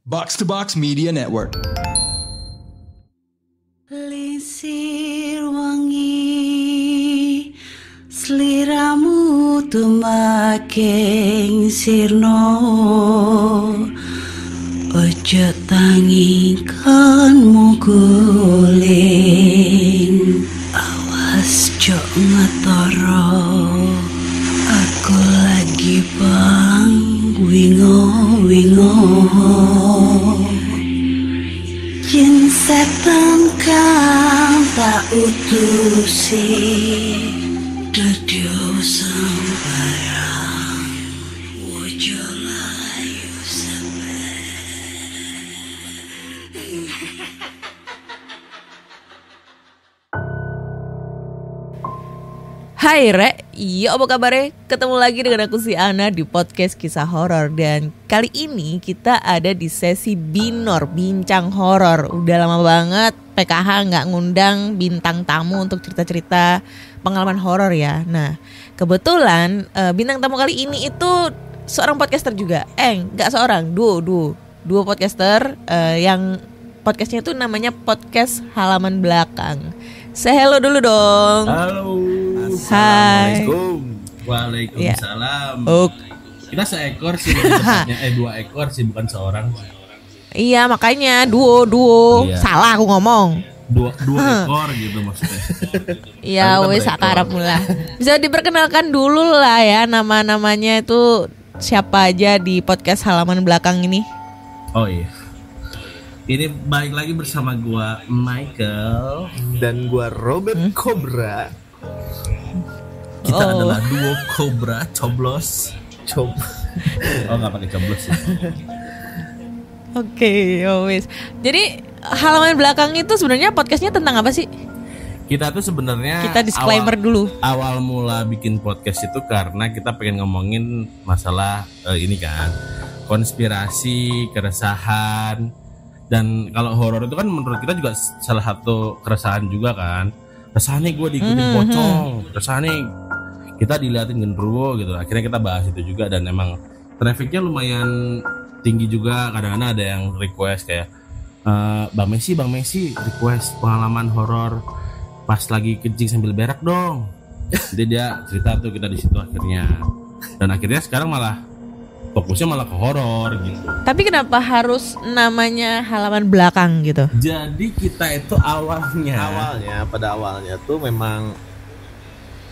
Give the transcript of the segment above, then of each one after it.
Box to Box Media Network. Lisir wangi sliramu tumaking sirno ojo tangikanmu guling awas jo ngetoro aku lagi bang wingo Jin setan kang tak utusi Dadyo sembarang Wojo layu Hai Re, iya apa kabarnya? Ketemu lagi dengan aku si Ana di podcast kisah horor. Dan kali ini kita ada di sesi Binor, bincang horor. Udah lama banget PKH nggak ngundang bintang tamu untuk cerita-cerita pengalaman horor ya. Nah kebetulan bintang tamu kali ini itu seorang podcaster juga. Nggak seorang, duo podcaster yang podcastnya itu namanya Podcast Halaman Belakang. Say hello dulu dong. Halo. Hai. Assalamualaikum. Waalaikumsalam. Kita seekor sih tepatnya, 2 ekor sih bukan seorang. Iya makanya duo. Iya. Salah aku ngomong. Dua ekor gitu maksudnya. Iya wes sakarap mula. Bisa diperkenalkan dulu lah ya nama-namanya itu siapa aja di podcast Halaman Belakang ini. Oh iya. Ini balik lagi bersama gua Michael dan gua Robert Cobra. Kita adalah duo Cobra Coblos. Oh nggak pakai coblos ya. Oke, wes. Jadi Halaman Belakang itu sebenarnya podcastnya tentang apa sih? Kita tuh sebenarnya Kita disclaimer dulu. Awal mula bikin podcast itu karena kita pengen ngomongin masalah ini kan, konspirasi, keresahan. Dan kalau horor itu kan menurut kita juga salah satu keresahan juga kan. Keresahannya gue diikutin pocong, keresahannya kita diliatin genderuwo gitu. Akhirnya kita bahas itu juga dan emang trafficnya lumayan tinggi juga. Kadang-kadang ada yang request kayak Bang Messi request pengalaman horor pas lagi kencing sambil berak dong. Jadi dia cerita tuh, kita di situ akhirnya. Dan akhirnya sekarang malah fokusnya malah ke horor gitu. Tapi kenapa harus namanya Halaman Belakang gitu? Jadi kita itu pada awalnya tuh memang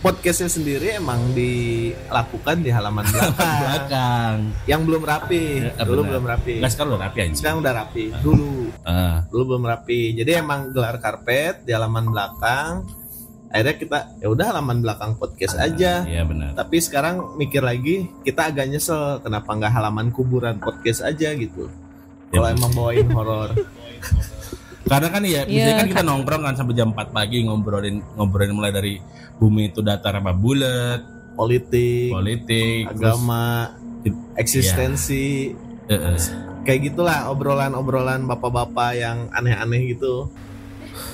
podcastnya sendiri emang dilakukan di halaman belakang. Yang belum rapi. Dulu belum rapi. Nggak, sekarang udah rapi aja. Sekarang udah rapi. Dulu belum rapi. Jadi emang gelar karpet di halaman belakang. Akhirnya kita ya udah halaman belakang podcast aja. Iya benar. Tapi sekarang mikir lagi, kita agak nyesel kenapa nggak halaman kuburan podcast aja gitu. Kalau emang bawain horor. Karena kan ya biasanya kan kita nongkrong kan sampai jam 4 pagi ngobrolin mulai dari bumi itu datar apa bulat, politik, agama, eksistensi. Kayak gitulah obrolan bapak-bapak yang aneh-aneh gitu.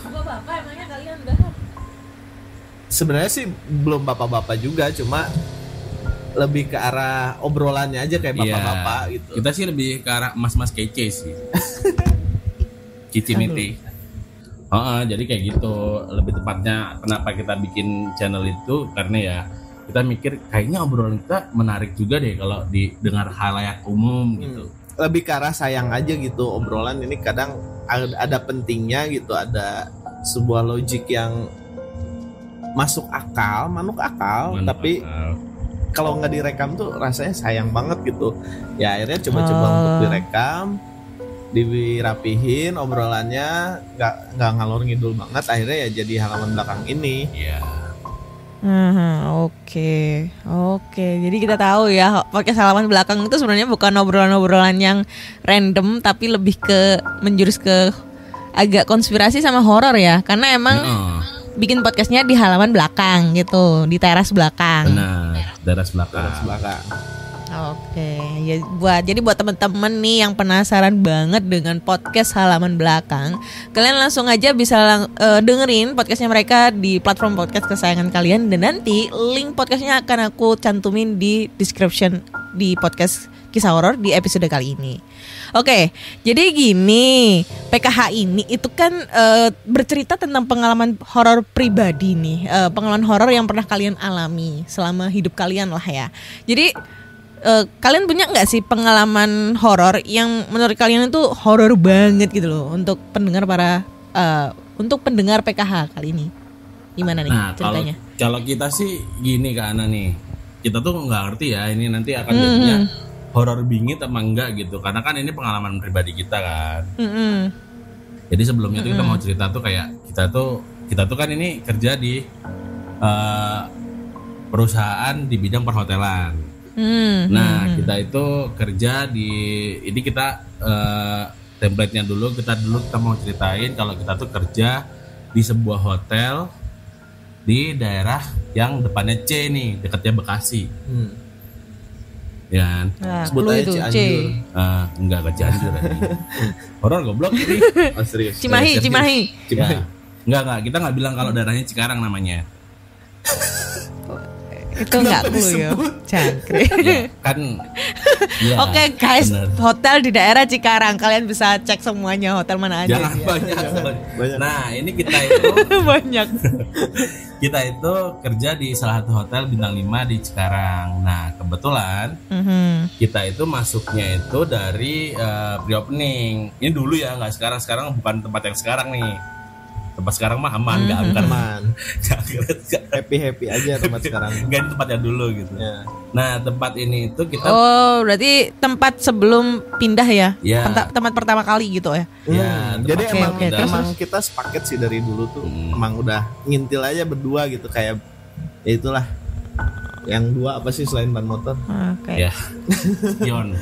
Bapak emangnya kalian udah? Sebenarnya sih belum bapak-bapak juga, cuma lebih ke arah obrolannya aja kayak bapak-bapak gitu. Kita sih lebih ke arah mas-mas kece sih. Cicimiti. Jadi kayak gitu. Lebih tepatnya kenapa kita bikin channel itu karena ya kita mikir kayaknya obrolan kita menarik juga deh kalau didengar halayak umum gitu. Lebih ke arah sayang aja gitu, obrolan ini kadang ada pentingnya gitu, ada sebuah logik yang manuk akal, tapi kalau nggak direkam tuh rasanya sayang banget gitu. Ya akhirnya coba-coba untuk direkam, dirapihin obrolannya, nggak ngalor ngidul banget. Akhirnya ya jadi halaman belakang ini. Iya. Oke. Jadi kita tahu ya podcast Halaman Belakang itu sebenarnya bukan obrolan-obrolan yang random, tapi lebih ke menjurus ke agak konspirasi sama horor ya. Karena emang bikin podcastnya di halaman belakang gitu, di teras belakang. Benar, teras belakang. Oke, ya jadi buat teman-teman nih yang penasaran banget dengan podcast Halaman Belakang, kalian langsung aja bisa dengerin podcastnya mereka di platform podcast kesayangan kalian, dan nanti link podcastnya akan aku cantumin di description di podcast Kisah Horor di episode kali ini. Oke, jadi gini, PKH ini itu kan bercerita tentang pengalaman horor pribadi nih, pengalaman horor yang pernah kalian alami selama hidup kalian lah ya. Jadi kalian punya nggak sih pengalaman horor yang menurut kalian itu horor banget gitu loh untuk pendengar untuk pendengar PKH kali ini? Gimana nih ceritanya? Kalau kita sih gini Kak Ana nih, kita tuh nggak ngerti ya ini nanti akan jadinya horor bingit apa enggak gitu, karena kan ini pengalaman pribadi kita kan. Jadi sebelumnya tuh kita mau cerita tuh kayak kita tuh kan ini kerja di perusahaan di bidang perhotelan. Nah kita itu kerja di ini kita template-nya dulu kita mau ceritain kalau kita tuh kerja di sebuah hotel di daerah yang depannya C nih, dekatnya Bekasi. Ya, sebut aja Cianjur. Enggak ke Cianjur. Horor goblok ini. Oh, serius. Cimahi. Ya. Enggak, kita nggak bilang kalau daerahnya Cikarang namanya. Itu enggak clue ya, jangkrik. Ya, kan. Ya, Oke guys, bener. hotel di daerah Cikarang, kalian bisa cek semuanya hotel mana aja. Jangan ya. banyak. Nah, ini kita itu Banyak. kita itu kerja di salah satu hotel bintang 5 di Cikarang. Nah, kebetulan kita itu masuknya itu dari pre-opening. Ini dulu ya, nggak sekarang. Sekarang bukan tempat yang sekarang nih. Tempat sekarang mah aman, nggak aman. Happy aja tempat sekarang. Nggak tempat yang dulu gitu. Ya. Nah, tempat ini itu kita. Oh, berarti tempat sebelum pindah ya? Ya. Tempat pertama kali gitu ya? Ya, Jadi Oke, emang kita sepaket sih dari dulu tuh. Emang udah ngintil aja berdua gitu, kayak ya itulah. Yang dua apa sih selain ban motor? Oke. Ya. Spion.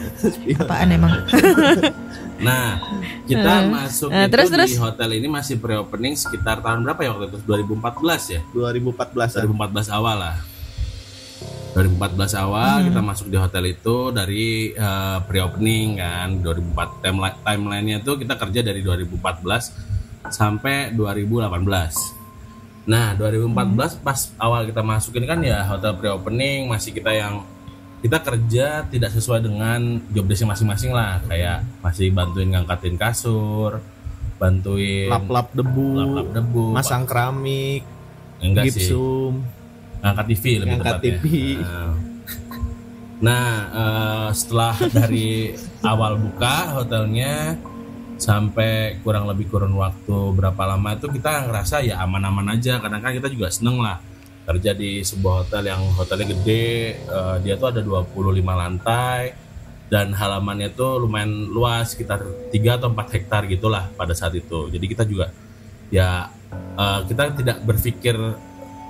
Apaan emang? Nah, kita masuk itu terus. di hotel ini masih pre-opening sekitar tahun berapa ya waktu itu? 2014 ya? 2014 awal lah. 2014 awal kita masuk di hotel itu dari pre-opening kan. 2004 timeline-nya itu kita kerja dari 2014 sampai 2018. Nah 2014 pas awal kita masuk ini kan ya hotel pre-opening masih kita kerja tidak sesuai dengan job desk masing-masing lah, kayak masih bantuin ngangkatin kasur, bantuin lap-lap debu, masang keramik, gipsum, ngangkat TV lebih ngangkat tepatnya. TV. Nah setelah dari awal buka hotelnya sampai kurang waktu berapa lama itu kita ngerasa ya aman-aman aja, karena kan kita juga seneng lah kerja di sebuah hotel yang hotelnya gede. Dia tuh ada 25 lantai dan halamannya tuh lumayan luas, sekitar 3 atau 4 hektar gitulah pada saat itu. Jadi kita juga ya kita tidak berpikir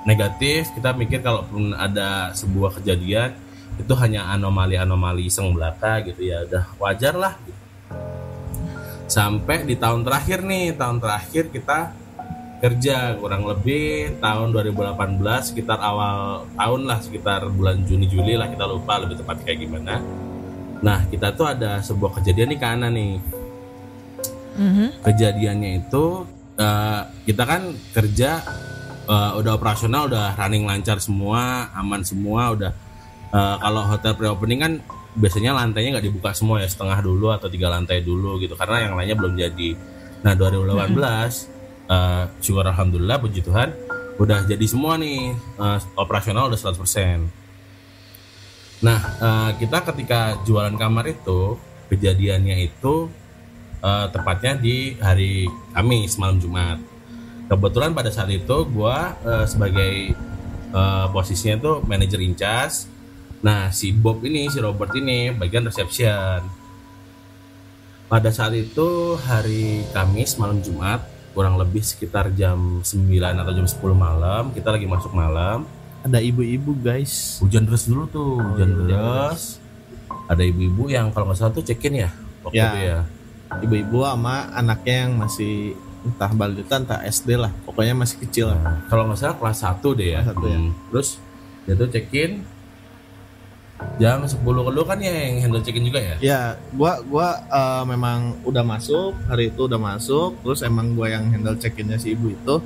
negatif, kita mikir kalaupun ada sebuah kejadian itu hanya anomali iseng belaka gitu ya, udah wajar lah gitu. Sampai di tahun terakhir kita kerja kurang lebih tahun 2018 sekitar awal tahun lah, sekitar bulan Juni-Juli lah, kita lupa lebih tepat kayak gimana. Nah kita tuh ada sebuah kejadian nih Kana nih. Kejadiannya itu kita kan kerja udah operasional, udah running lancar semua, aman semua, udah kalau hotel pre-opening kan biasanya lantainya nggak dibuka semua ya, setengah dulu atau 3 lantai dulu gitu, karena yang lainnya belum jadi. Nah 2018 syukur alhamdulillah puji Tuhan udah jadi semua nih, operasional udah 100%. Nah kita ketika jualan kamar itu kejadiannya itu tepatnya di hari Kamis malam Jumat. Kebetulan pada saat itu gue sebagai posisinya tuh manajer in charge. Nah si Robert ini bagian reception. Pada saat itu hari Kamis malam Jumat kurang lebih sekitar jam 9 atau jam 10 malam, kita lagi masuk malam. Ada ibu-ibu guys. Hujan deras dulu tuh, hujan deras. Ada ibu-ibu yang kalau nggak salah tuh check-in ya waktu itu ya. Ibu-ibu sama anaknya yang masih entah balita entah SD lah, pokoknya masih kecil. Kalau nggak salah kelas 1 deh ya. Terus dia tuh check-in jam 10 kedua kan ya, yang handle check-in juga ya? Ya, gua memang udah masuk, hari itu udah masuk, terus emang gua yang handle check-innya si ibu itu.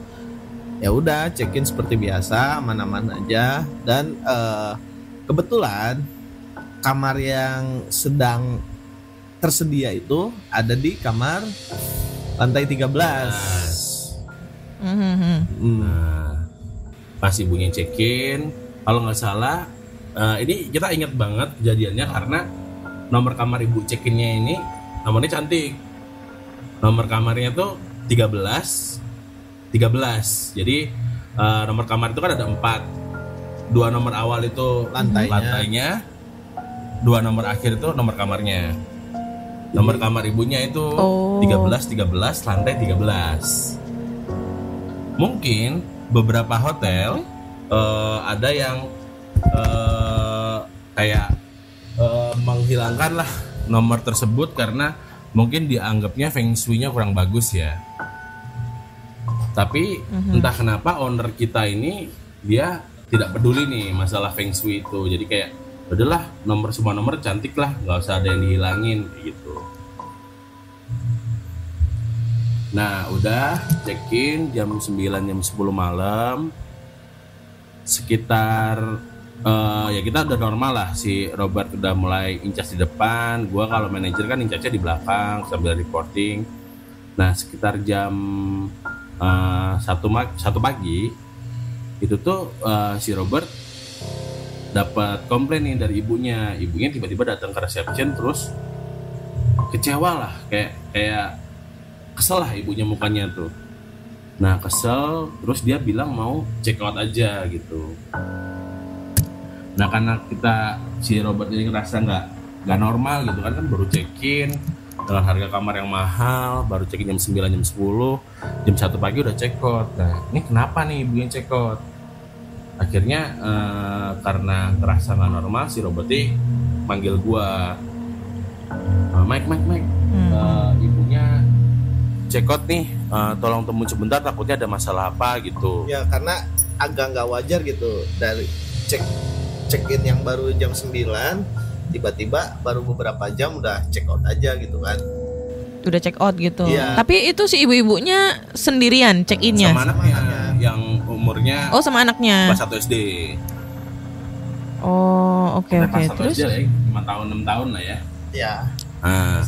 Ya udah, check-in seperti biasa, aman-aman aja. Dan kebetulan kamar yang sedang tersedia itu ada di kamar lantai 13. Nah, pas ibunya check-in, kalau nggak salah, ini kita ingat banget kejadiannya karena nomor kamar ibu check-innya ini nomornya cantik. Nomor kamarnya tuh 13. Jadi nomor kamar itu kan ada 4. 2 nomor awal itu lantainya. 2 nomor akhir itu nomor kamarnya. Nomor kamar ibunya itu 13 lantai 13. Mungkin beberapa hotel ada yang kayak menghilangkan lah nomor tersebut karena mungkin dianggapnya feng shui-nya kurang bagus ya. Tapi entah kenapa owner kita ini dia tidak peduli nih masalah feng shui itu. Jadi kayak udahlah semua nomor cantik lah, nggak usah ada yang dihilangin gitu. Nah udah check-in jam 9 jam 10 malam. Sekitar ya kita udah normal lah, si Robert udah mulai incas di depan, gua kalau manajer kan incasnya di belakang sambil reporting. Nah sekitar jam 1 pagi itu tuh si Robert dapat komplain nih dari ibunya tiba-tiba datang ke reception terus kecewa lah, kayak kesel lah ibunya mukanya tuh. Nah kesel terus dia bilang mau check out aja gitu. Nah karena si Robert ini ngerasa nggak normal gitu kan baru check-in dengan harga kamar yang mahal, baru check-in jam 9 jam 10, jam 1 pagi udah check out. Nah ini kenapa nih ibu yang check out? Akhirnya karena ngerasa nggak normal, si Robert ini manggil gua, Mike, ibunya check out nih, tolong temu sebentar, takutnya ada masalah apa gitu. Ya karena agak nggak wajar gitu, dari check-in yang baru jam 9 tiba-tiba baru beberapa jam udah check out aja gitu kan. Udah check out gitu. Iya. Tapi itu si ibu-ibunya sendirian check-innya. Sama anaknya yang umurnya sama anaknya. kelas 1 SD. Oh, oke. Terus 5 tahun 6 tahun lah ya. Ya. Nah,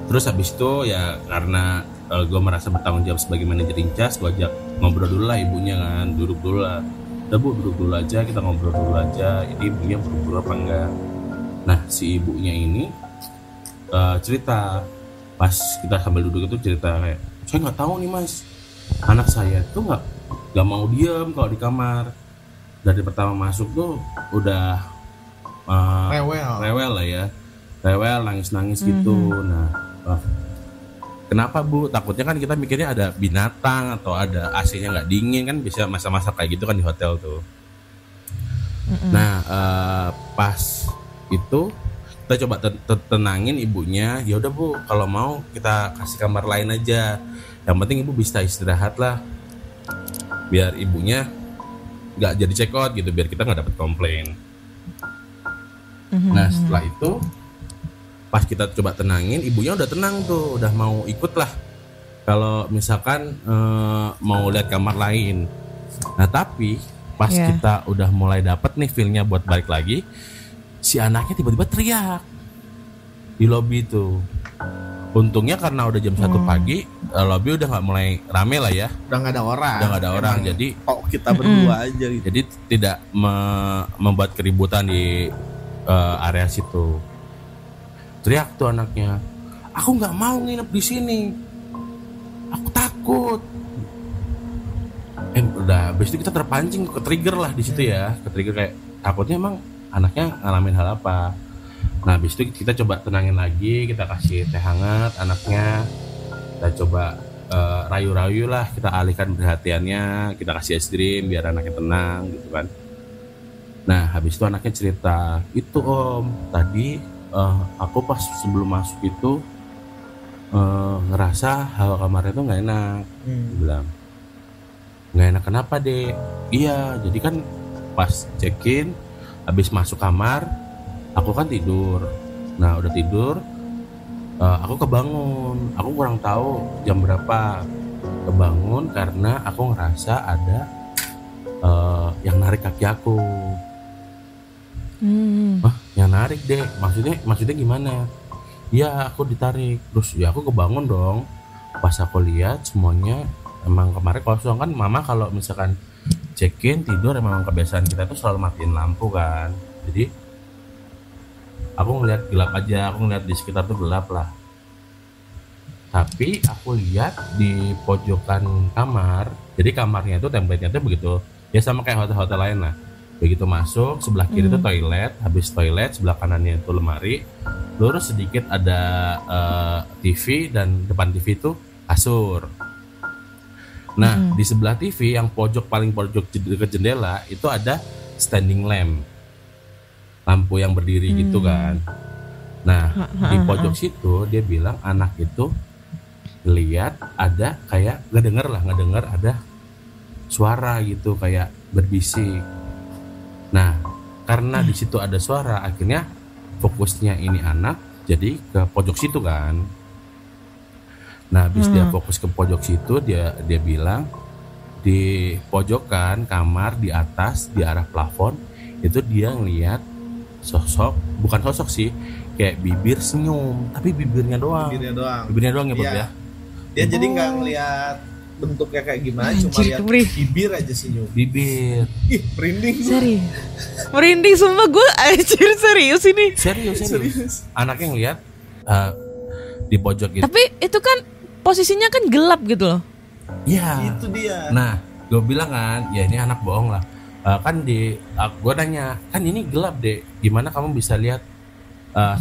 terus habis itu ya karena gue merasa bertanggung jawab sebagai manajer incas, gue ajak ngobrol dulu lah ibunya kan, duduk dulu lah. Udah bu, duduk dulu aja, kita ngobrol dulu aja. Ini ibunya buru-buru apa enggak? Nah si ibunya ini cerita pas kita sambil duduk itu cerita kayak, saya nggak tahu nih mas, anak saya tuh nggak mau diam kalau di kamar. Dari pertama masuk tuh udah rewel lah ya, rewel nangis gitu. Nah kenapa bu? Takutnya kan kita mikirnya ada binatang atau ada AC-nya nggak dingin kan, bisa masa-masa kayak gitu kan di hotel tuh. Nah pas itu kita coba tenangin ibunya. Ya udah bu, kalau mau kita kasih kamar lain aja. Yang penting ibu bisa istirahat lah, biar ibunya nggak jadi check out gitu, biar kita nggak dapat komplain. Nah setelah itu pas kita coba tenangin, ibunya udah tenang tuh, udah mau ikut lah kalau misalkan mau lihat kamar lain. Nah tapi pas kita udah mulai dapat nih feelnya buat balik lagi, si anaknya tiba-tiba teriak di lobi tuh. Untungnya karena udah jam 1 pagi, lobi udah nggak mulai rame lah ya, udah nggak ada orang. Jadi kita berdua aja gitu. Jadi tidak membuat keributan di area situ. Teriak tuh anaknya, aku nggak mau nginep di sini, aku takut. Udah, habis itu kita terpancing, ke trigger lah di situ ya, ke trigger kayak takutnya emang anaknya ngalamin hal apa. Nah habis itu kita coba tenangin lagi, kita kasih teh hangat anaknya, kita coba rayu-rayu lah, kita alihkan perhatiannya, kita kasih es krim biar anaknya tenang gitu kan. Nah habis itu anaknya cerita, itu om tadi aku pas sebelum masuk itu ngerasa hawa kamarnya tuh nggak enak. Bilang nggak enak kenapa dek? Iya jadi kan pas check-in habis masuk kamar aku kan tidur. Nah udah tidur aku kebangun, aku kurang tahu jam berapa, kebangun karena aku ngerasa ada yang narik kaki aku. Yang narik deh, maksudnya gimana? Iya, aku ditarik. Terus ya aku kebangun dong. Pas aku lihat semuanya emang kemarin kosong kan. Mama kalau misalkan check-in tidur emang kebiasaan kita tuh selalu matiin lampu kan. Jadi aku ngeliat gelap aja, aku ngeliat di sekitar tuh gelap lah. Tapi aku lihat di pojokan kamar, jadi kamarnya itu template-nya tuh begitu, ya sama kayak hotel-hotel lain lah. Begitu masuk, sebelah kiri itu toilet, habis toilet sebelah kanannya itu lemari, lurus sedikit ada TV dan depan TV itu kasur. Nah di sebelah TV yang paling pojok dekat jendela itu ada standing lamp, lampu yang berdiri gitu kan. Nah di pojok situ dia bilang anak itu lihat ada kayak ngedenger ada suara gitu kayak berbisik. Nah karena di situ ada suara, akhirnya fokusnya ini anak jadi ke pojok situ kan. Nah habis dia fokus ke pojok situ, dia bilang di pojokan kamar di atas di arah plafon itu dia ngeliat sosok, bukan sosok sih, kayak bibir senyum, tapi bibirnya doang ya Bob ya. Dia jadi nggak ngeliat bentuknya kayak gimana, cuma lihat bibir aja senyum. Bibir. Ih, merinding. Serius. Merinding sumpah gue, anjir serius ini. Serius. Anaknya ngeliat di pojok gitu. Tapi itu kan posisinya kan gelap gitu loh. Iya. Itu dia. Nah, gue bilang kan, ya ini anak bohong lah. Kan gue nanya, kan ini gelap deh, gimana kamu bisa lihat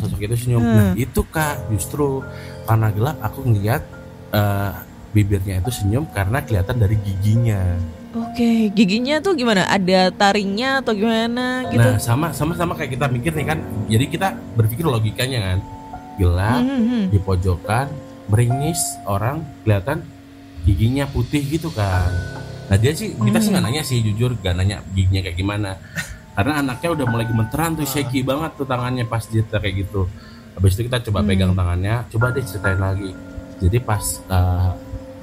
sosok itu senyum? Nah itu Kak, justru karena gelap aku ngeliat bibirnya itu senyum karena kelihatan dari giginya. Oke, giginya tuh gimana? Ada taringnya atau gimana gitu? Nah sama kayak kita mikir nih kan, jadi kita berpikir logikanya kan, gelap di pojokan, meringis, orang kelihatan giginya putih gitu kan. Nah dia sih, kita sih nggak nanya sih, jujur nggak nanya giginya kayak gimana, karena anaknya udah mulai gemeteran tuh, shaky banget tuh tangannya pas dia kayak gitu. Habis itu kita coba pegang tangannya, coba deh ceritain lagi. Jadi pas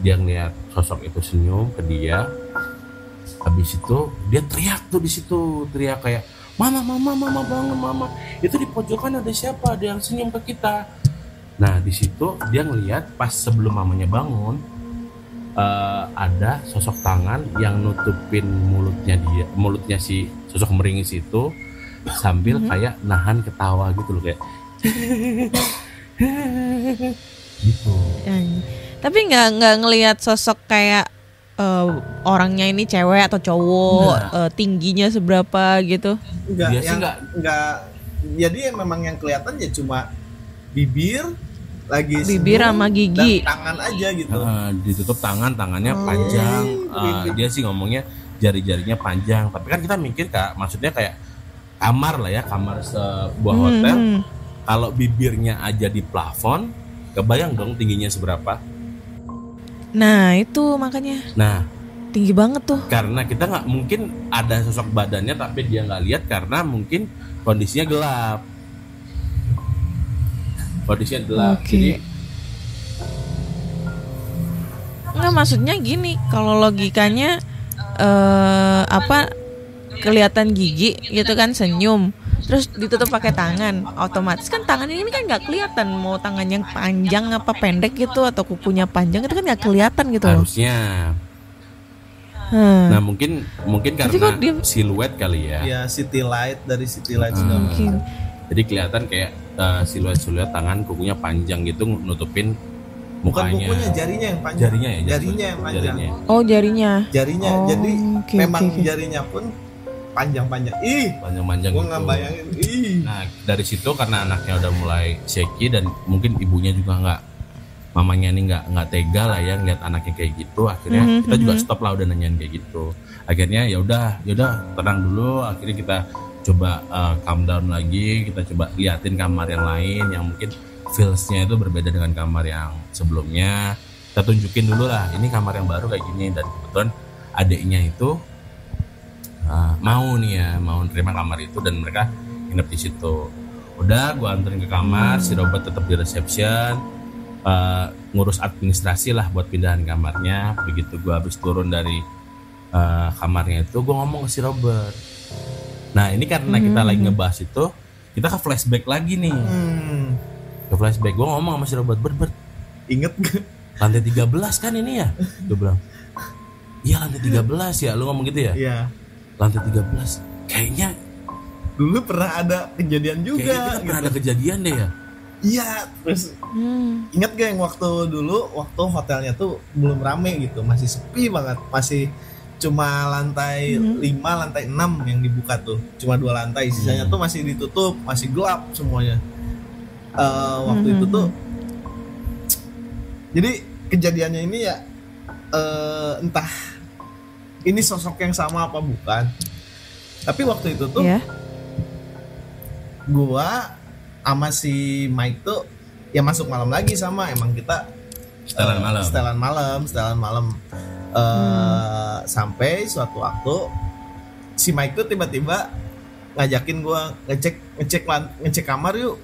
dia ngeliat sosok itu senyum ke dia, habis itu dia teriak tuh di situ, teriak kayak mama bangun mama, itu di pojokan ada siapa, ada yang senyum ke kita. Nah di situ dia ngeliat pas sebelum mamanya bangun, ada sosok tangan yang nutupin mulutnya si sosok meringis itu sambil kayak nahan ketawa gitu loh, kayak gitu. Tapi nggak ngelihat sosok kayak orangnya ini cewek atau cowok, tingginya seberapa gitu? Enggak. Jadi memang yang kelihatan ya cuma bibir sama gigi dan tangan aja gitu. Ditutup tangannya panjang. Dia sih ngomongnya jari-jarinya panjang. Tapi kan kita mikir Kak, maksudnya kayak kamar lah ya, kamar sebuah hotel. Kalau bibirnya aja di plafon, kebayang dong tingginya seberapa? Nah itu makanya. Nah tinggi banget tuh. Karena kita nggak mungkin ada sosok badannya tapi dia nggak lihat karena mungkin kondisinya gelap. Jadi nggak, maksudnya gini, kalau logikanya kelihatan gigi gitu kan, senyum terus ditutup pakai tangan, otomatis kan tangan ini kan nggak kelihatan mau tangan yang panjang apa pendek gitu atau kukunya panjang, itu kan nggak kelihatan gitu loh. Harusnya. Nah mungkin karena siluet kali ya. Ya city light sudah mungkin. Jadi kelihatan kayak siluet tangan, kukunya panjang gitu nutupin mukanya. Bukan kukunya, jarinya yang panjang. Jarinya yang panjang. Oh jarinya. Oh, jadi memang jarinya pun panjang-panjang. Panjang-panjang. Gua nggak bayangin. Nah dari situ karena anaknya udah mulai shaky dan mungkin ibunya juga mamanya ini nggak tega lah ya ngeliat anaknya kayak gitu. Akhirnya kita juga stop lah, udah nanyain kayak gitu. Akhirnya ya udah tenang dulu. Akhirnya kita coba calm down lagi, kita coba liatin kamar yang lain yang mungkin feelsnya itu berbeda dengan kamar yang sebelumnya. Kita tunjukin dulu lah, ini kamar yang baru kayak gini, dan kebetulan adiknya itu mau nerima kamar itu dan mereka nginep di situ. Udah gua anterin ke kamar, si Robert tetap di reception, ngurus administrasi lah buat pindahan kamarnya. Begitu gua habis turun dari kamarnya itu, gua ngomong ke si Robert. Nah ini karena kita lagi ngebahas itu, kita ke flashback lagi nih. Ke ke flashback. Gue ngomong sama si Robert, Bert, Ingat gak? lantai 13 kan ini ya? Gue bilang, iya lantai 13 ya, lu ngomong gitu ya? Iya. Lantai 13, kayaknya Dulu pernah ada kejadian juga. kayaknya kita pernah ada kejadian deh ya? Iya, terus ingat gak yang waktu hotelnya tuh belum rame gitu, masih sepi banget, masih cuma lantai 5, lantai 6 yang dibuka tuh, cuma 2 lantai, sisanya tuh masih ditutup, masih gelap semuanya. Waktu itu tuh, jadi kejadiannya ini ya entah ini sosok yang sama apa bukan, tapi waktu itu tuh gua sama si Mike tuh ya masuk malam lagi sama, emang kita setelan malam. Sampai suatu waktu si Mike tuh tiba-tiba ngajakin gua ngecek kamar yuk.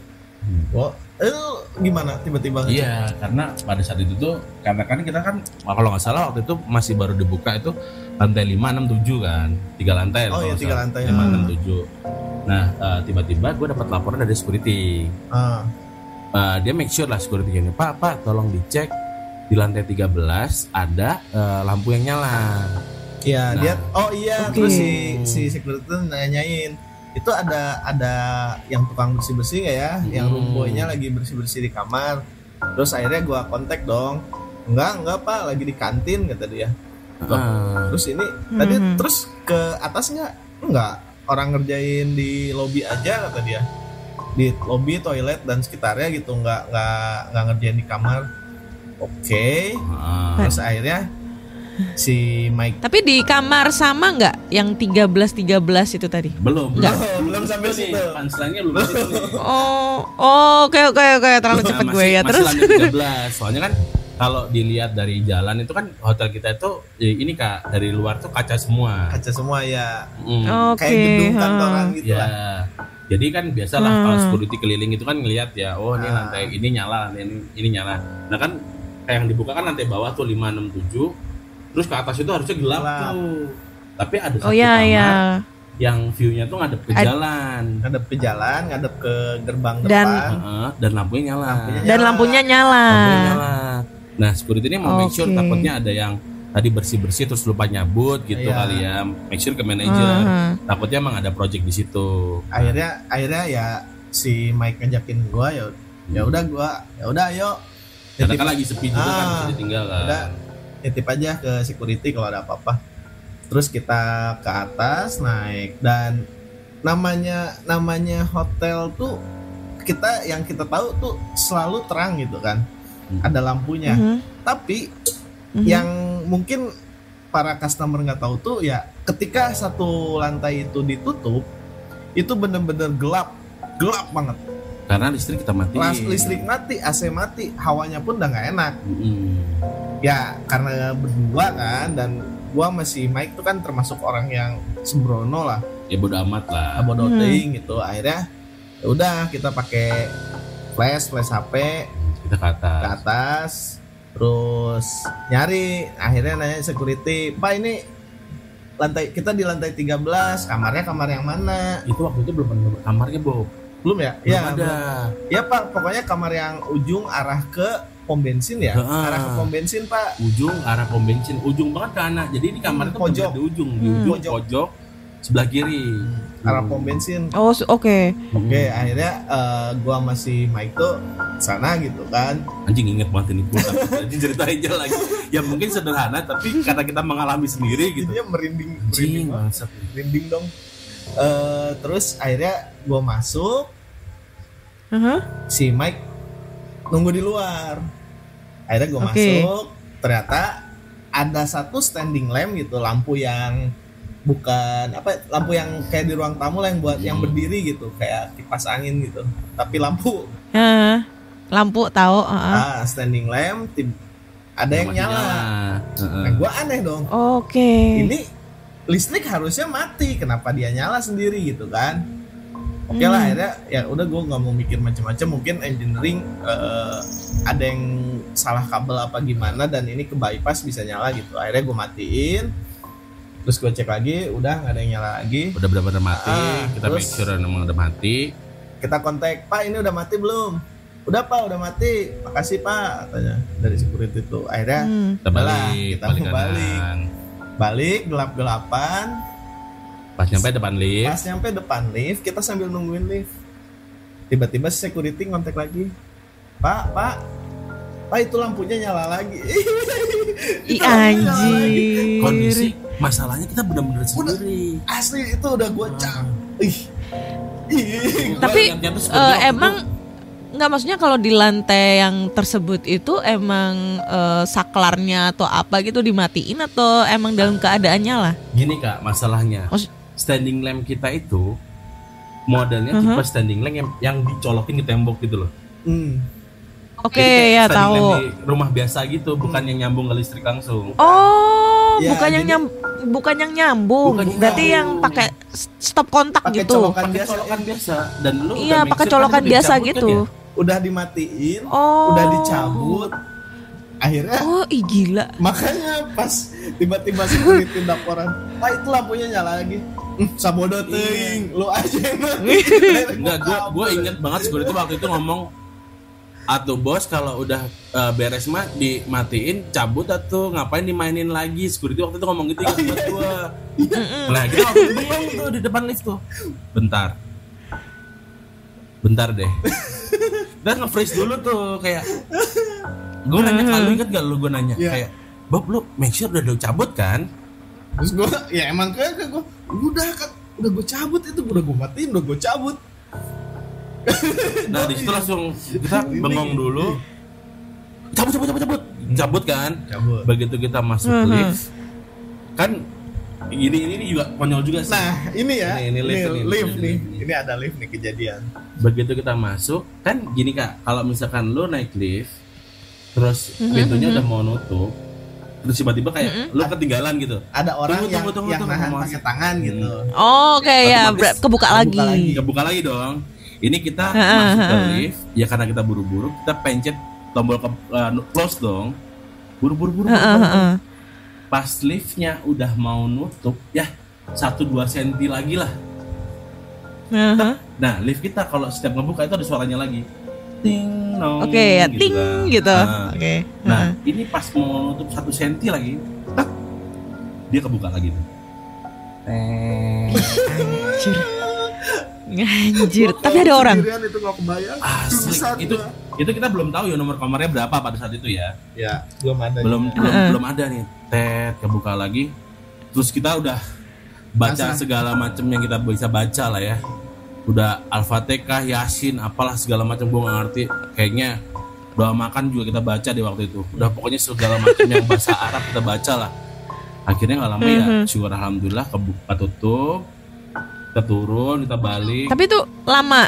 Gimana tiba-tiba ngecek? Iya, karena pada saat itu tuh karena kan kita kan kalau nggak salah waktu itu masih baru dibuka itu lantai 5, 6, 7 kan, 3 lantai. Oh iya 3 lantai. 5, 6, 7. Nah tiba-tiba gue dapat laporan dari security. Dia make sure lah security ini, Pak tolong dicek di lantai 13 ada lampu yang nyala. Iya, Nah, dia terus si security tuh nanyain, itu ada yang tukang bersih-bersih nggak ya, yang room boy-nya lagi bersih-bersih di kamar. Terus akhirnya gua kontak dong, enggak Pak, lagi di kantin kata dia. Terus ini tadi terus ke atas enggak, orang ngerjain di lobi aja kata dia, di lobi, toilet dan sekitarnya gitu, nggak ngerjain di kamar. Oke. Terus akhirnya si Mike. Tapi di kamar sama nggak yang 13 itu tadi? Belum sampai situ. Punchline-nya belum situ nih. Oke, terlalu cepat gue ya. Terus masih lantai 13. Soalnya kan kalau dilihat dari jalan itu kan hotel kita itu ini Kak, dari luar tuh kaca semua Ya. Oke. Kayak gedung kantoran gitu ya. lah. Jadi kan biasalah kalau security keliling itu kan ngelihat ya, oh ini lantai ini nyala, lantai ini nyala. Nah kan kayak yang dibuka kan lantai bawah tuh 5, 6, 7. Terus ke atas itu harusnya gelap tuh. Tapi ada satu kamar yang view-nya tuh ngadep ke jalan. Ngadep ke gerbang Dan depan. Dan lampunya nyala. Lampunya nyala. Nah, security ini mau make sure takutnya ada yang tadi bersih-bersih terus lupa nyabut gitu kali ya. Make sure ke manajer. Takutnya emang ada project di situ. Akhirnya ya si Mike ngajakin gua ya udah ayo. Karena kan lagi sepi juga kan, bisa ditinggal kan. Udah nitip aja ke security kalau ada apa-apa. Terus kita ke atas naik, dan namanya hotel tuh yang kita tahu tuh selalu terang gitu kan. Ada lampunya. Tapi yang mungkin para customer nggak tahu tuh ya, ketika satu lantai itu ditutup, itu bener-bener gelap banget. Karena listrik kita mati. Listrik mati, AC mati, hawanya pun udah nggak enak. Ya karena berdua kan, dan gua masih Mike tuh kan termasuk orang yang sembrono lah. Ya bodo amat lah. Bodo ting gitu. Akhirnya ya udah kita pakai flash HP. Kita ke atas. Terus nyari, akhirnya nanya security, Pak ini kita di lantai 13, kamarnya kamar yang mana? Itu waktu itu belum ada kamarnya, Bob. Belum ya? Belum ada. Ya Pak, pokoknya kamar yang ujung arah ke pom bensin ya? Arah ke pom bensin Pak. Ujung arah pom bensin, ujung banget ke anak. Jadi ini kamar itu pojok. Di ujung pojok sebelah kiri. Arah pom bensin. Oke, akhirnya gua masih Mike tuh sana gitu kan. Anjing inget banget ini gua. Jadi ceritain aja lagi. Ya mungkin sederhana tapi karena kita mengalami sendiri gitu. Jadinya merinding dong. Terus akhirnya gua masuk. Si Mike nunggu di luar. Akhirnya gua masuk. Ternyata ada satu standing lamp gitu, lampu yang bukan lampu yang kayak di ruang tamu lah, yang buat yang berdiri gitu, kayak kipas angin gitu, tapi lampu tahu standing lamp ada yang nyala. Nah gue aneh dong, ini listrik harusnya mati, kenapa dia nyala sendiri gitu kan. Oke lah, akhirnya ya udah gue nggak mau mikir macam-macam, mungkin engineering ada yang salah kabel apa gimana dan ini ke bypass bisa nyala gitu. Akhirnya gue matiin. Terus gue cek lagi, udah nggak ada yang nyala lagi. Udah benar-benar mati. Kita make sure memang udah mati. Kita kontak, Pak ini udah mati belum? udah Pak, udah mati, makasih Pak, katanya dari security itu. Akhirnya Kita balik balik gelap-gelapan. Pas nyampe depan lift, kita sambil nungguin lift. Tiba-tiba security ngontek lagi. Pak, itu lampunya nyala lagi. Anjir. Kondisi masalahnya kita benar-benar sendiri. Asli itu udah gue Tapi emang nggak, maksudnya kalau di lantai yang tersebut itu emang saklarnya atau apa gitu dimatiin atau emang dalam keadaan nyala? Gini Kak, masalahnya standing lamp kita itu modelnya tipe standing lamp yang dicolokin di tembok gitu loh. Oke, ya tahu. Di rumah biasa gitu, bukan yang nyambung ke listrik langsung. Oh, Ya, bukan yang nyambung. Berarti yang pakai stop kontak pakai gitu. colokan Pakai biasa. colokan biasa dan lu Iya, pakai colokan biasa gitu. Udah dimatiin, Oh. udah dicabut. Akhirnya Oh, gila. makanya pas tiba-tiba security laporan, Pak itu lampunya nyala lagi. Sabodo teuing, lu aja yang mati. Enggak, gue inget banget security waktu itu ngomong, atuh bos kalau udah beres mah dimatiin, cabut atuh, ngapain dimainin lagi. Security waktu itu ngomong gitu ingat buat gue. Nah kita waktu itu bengong tuh di depan lift tuh. Bentar deh. Kita nge-freeze dulu tuh kayak, gue nanya kalau inget gak lu, gue nanya kayak, Bob lu make sure udah cabut kan? Terus gue ya emang kayak gue udah gue cabut itu, udah gue matiin, udah gue cabut. Nah di situ langsung kita bengong dulu, cabut kan. Begitu kita masuk lift, kan ini juga konyol juga sih. Nah ini ya, ini lift nih. Ini ada lift nih kejadian. Begitu kita masuk, kan gini Kak, kalau misalkan lu naik lift, terus pintunya udah mau nutup, terus tiba-tiba kayak lu ketinggalan gitu. Ada orang yang tunggu, nahan pakai tangan gitu. Oh, oke ya, kebuka lagi. Kebuka lagi dong. Ini kita masuk ke lift, ya karena kita buru-buru, kita pencet tombol close dong. Buru-buru. Pas liftnya udah mau nutup, ya 1-2 senti lagi lah. Nah, lift kita kalau setiap ngebuka itu ada suaranya lagi. Ting nong. Oke, ya gitu ting kan. gitu. Nah, Oke. Nah, ini pas mau nutup 1 senti lagi, tak, dia kebuka lagi tuh. Anjir, tapi ada orang. Itu gak kebayang. Asli, itu kita belum tahu ya nomor kamarnya berapa pada saat itu ya. Ya, belum ada. Belum ada nih. Tet, kebuka lagi. Terus kita udah baca segala macam yang kita bisa baca lah ya. Udah Al-Fatihah, Yasin, apalah segala macam, gue gak ngerti. Kayaknya doa makan juga kita baca di waktu itu. Udah pokoknya segala macam yang bahasa Arab kita baca lah. Akhirnya gak lama ya, syukur alhamdulillah kebuka tutup. Kita turun, kita balik. Tapi itu lama,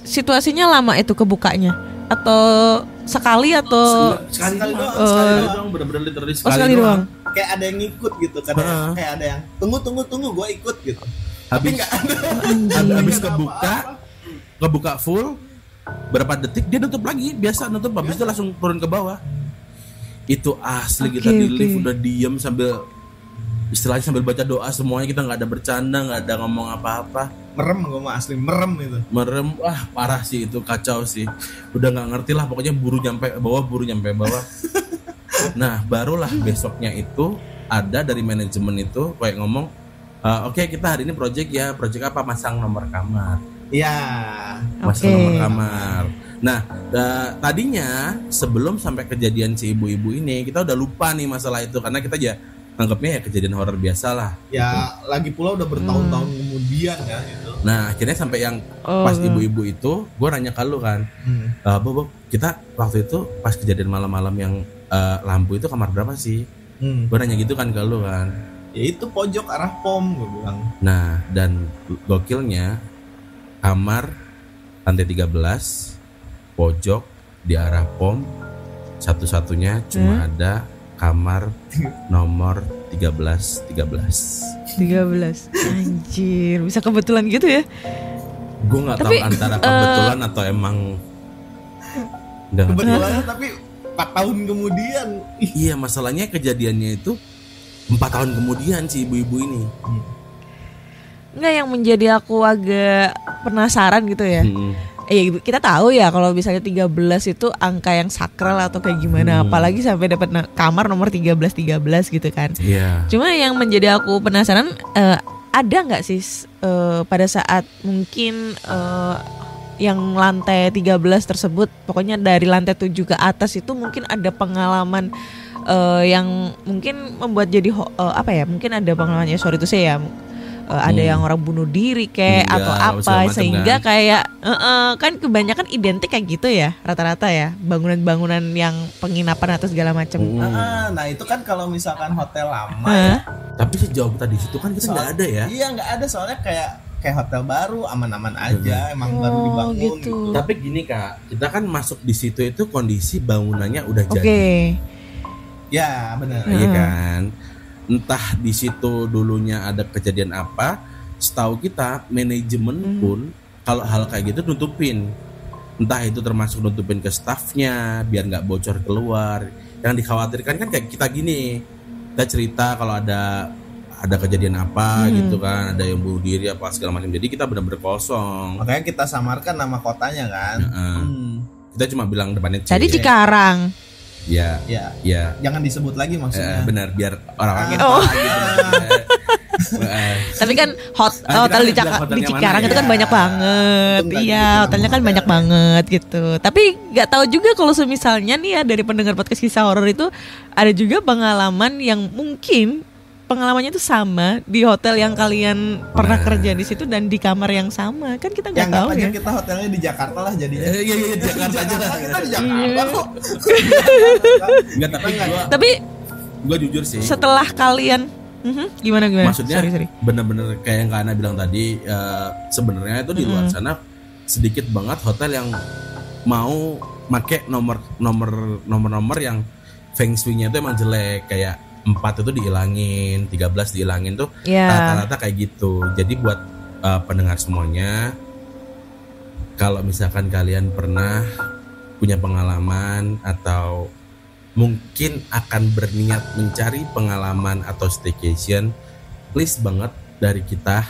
situasinya lama itu kebukanya? Atau sekali atau? Sekali doang, bener-bener literally sekali doang. Kayak ada yang ngikut gitu, kayak ada yang tunggu gue ikut gitu. Habis Tapi nggak ada. Habis kebuka full, berapa detik dia nutup lagi, biasa nutup, habis itu langsung turun ke bawah. Itu asli kita di lift udah diem sambil istilahnya sambil baca doa semuanya, kita nggak ada bercanda, nggak ada ngomong apa-apa. Merem, gue mah asli merem itu. Merem, parah sih itu, kacau sih. Udah nggak ngerti lah, pokoknya buru nyampe bawah. Nah barulah besoknya itu ada dari manajemen itu kayak ngomong, oke, kita hari ini project apa, masang nomor kamar. Iya. Masang nomor kamar. Nah tadinya sebelum sampai kejadian si ibu-ibu ini kita udah lupa nih masalah itu, karena kita aja anggapnya ya kejadian horor biasa lah. Ya lagi pula udah bertahun-tahun kemudian ya itu. Nah akhirnya sampai yang pas ibu-ibu itu, gue nanya ke lu kan, Bob, kita waktu itu pas kejadian malam-malam yang lampu itu kamar berapa sih? Gue nanya gitu kan ke lu kan. Ya itu pojok arah pom, gue bilang. Nah dan gokilnya kamar lantai 13 pojok di arah pom, satu-satunya cuma ada kamar nomor 13. Anjir, bisa kebetulan gitu ya? Gue nggak tahu antara kebetulan atau emang kebetulan, tapi 4 tahun kemudian. Iya, masalahnya kejadiannya itu 4 tahun kemudian si ibu-ibu ini. Nggak, yang menjadi aku agak penasaran gitu ya. kita tahu ya kalau misalnya 13 itu angka yang sakral atau kayak gimana, apalagi sampai dapat kamar nomor 13 gitu kan. Iya. Cuma yang menjadi aku penasaran, ada nggak sih pada saat mungkin yang lantai 13 tersebut, pokoknya dari lantai 7 ke atas itu mungkin ada pengalaman yang mungkin membuat jadi mungkin ada pengalamannya, sorry itu saya ada yang orang bunuh diri kayak atau apa sehingga kan? Kayak kan kebanyakan identik kayak gitu ya rata-rata ya, bangunan-bangunan yang penginapan atau segala macam. Nah itu kan kalau misalkan hotel lama ya. Tapi sejauh tadi situ kan kita nggak ada ya. Iya nggak ada, soalnya kayak hotel baru aman-aman aja, emang baru dibangun gitu. Tapi gini Kak, kita kan masuk di situ itu kondisi bangunannya udah jadi. Ya benar. Iya kan. Entah di situ dulunya ada kejadian apa, setahu kita manajemen pun kalau hal kayak gitu nutupin. Entah itu termasuk nutupin ke staffnya biar nggak bocor keluar. Yang dikhawatirkan kan kayak kita gini, kita cerita kalau ada kejadian apa gitu kan, ada yang bunuh diri apa segala macam. Jadi kita benar-benar kosong. Makanya kita samarkan nama kotanya kan. Kita cuma bilang depannya C. Tadi Cikarang. Ya. Jangan disebut lagi maksudnya. Benar, biar orang-orang Tapi kan hotel di Cikarang itu kan banyak banget. Iya, hotelnya kan banyak banget gitu. Tapi nggak tahu juga kalau misalnya nih ya dari pendengar podcast Kisah Horor itu ada juga pengalaman yang mungkin pengalamannya itu sama di hotel yang kalian pernah kerja di situ dan di kamar yang sama, kan kita nggak tahu ya. Kita hotelnya di Jakarta lah jadinya. Iya di Jakarta aja lah. Kita di Jakarta kok. Enggak, tapi gue jujur sih. Setelah kalian gimana? Maksudnya bener-bener kayak yang Kak Ana bilang tadi, sebenarnya itu di luar sana sedikit banget hotel yang mau make nomor yang feng shui-nya itu emang jelek, kayak 4 itu dihilangin, 13 dihilangin tuh rata-rata kayak gitu. Jadi buat pendengar semuanya, kalau misalkan kalian pernah punya pengalaman atau mungkin akan berniat mencari pengalaman atau staycation, please banget dari kita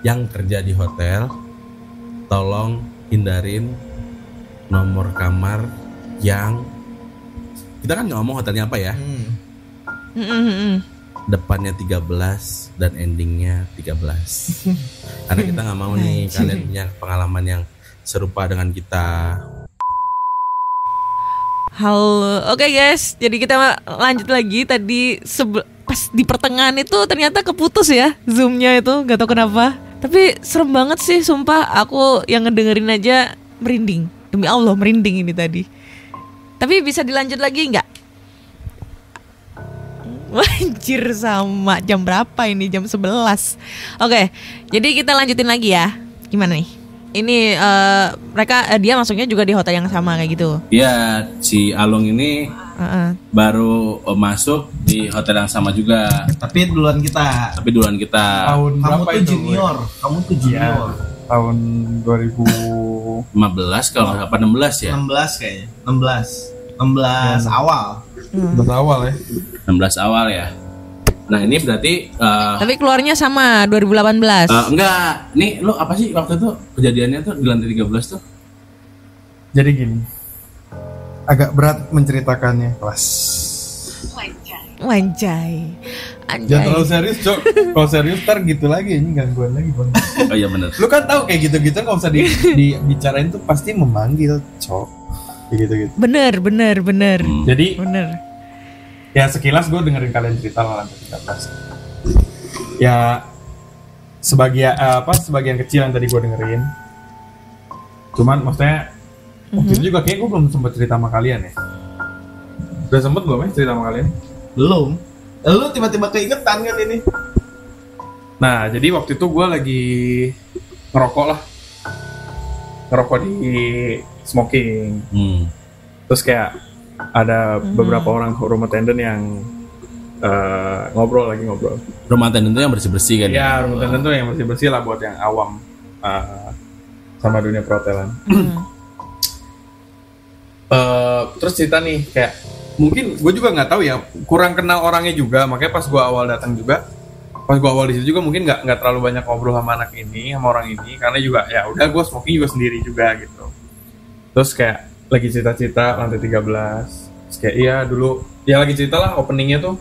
yang kerja di hotel, tolong hindarin nomor kamar yang kita kan nggak ngomong hotelnya apa ya. Depannya 13 dan endingnya 13. Karena kita nggak mau nih kalian punya pengalaman yang serupa dengan kita. Halo, oke guys, jadi kita lanjut lagi. Tadi pas di pertengahan itu ternyata keputus ya Zoom-nya itu, nggak tahu kenapa. Tapi serem banget sih, sumpah. Aku yang ngedengerin aja merinding. Demi Allah merinding ini tadi. Tapi bisa dilanjut lagi nggak? Anjir, sama jam berapa ini? Jam 11. Oke, jadi kita lanjutin lagi ya. Gimana nih? Ini dia masuknya juga di hotel yang sama kayak gitu. Iya, si Alung ini baru masuk di hotel yang sama juga. Tapi duluan kita. Tahun kamu tuh junior. Ya, tahun 2015 kalau nggak 16 ya? 16 kayaknya. 16 awal. 16 awal ya. 16 awal ya. Nah ini berarti tapi keluarnya sama 2018. Enggak. Nih lo apa sih waktu itu kejadiannya tuh di lantai 13 tuh? Jadi gini, agak berat menceritakannya, kelas. Wanjay. Jangan terlalu serius, Cok. Kalau serius ntar gitu lagi, ini gangguan lagi, Bang. Oh iya benar. Lu kan tahu kayak gitu-gitu nggak usah dibicarain tuh pasti memanggil, Cok. Kayak gitu-gitu. Bener. Jadi bener. Ya sekilas gue dengerin kalian cerita lah lantai 13. Ya sebagian kecil yang tadi gue dengerin. Cuman maksudnya waktu itu juga kayak gue belum sempat cerita sama kalian ya. Udah sempet belum ya cerita sama kalian? Belum. Lu tiba-tiba keingetan kan ini? Nah jadi waktu itu gue lagi ngerokok di smoking. Terus kayak ada beberapa orang room attendant yang ngobrol. Room attendant itu yang bersih-bersih kan? Ya, room attendant itu yang bersih-bersih lah buat yang awam sama dunia perhotelan. Terus cerita nih kayak mungkin gue juga nggak tahu ya, kurang kenal orangnya juga, makanya pas gue awal datang juga pas gue awal di situ juga mungkin nggak terlalu banyak ngobrol sama anak ini, sama orang ini, karena juga ya udah gue smoking juga sendiri juga gitu. Terus kayak lagi cerita-cerita lantai 13, terus kayak iya dulu ya lagi cerita lah openingnya tuh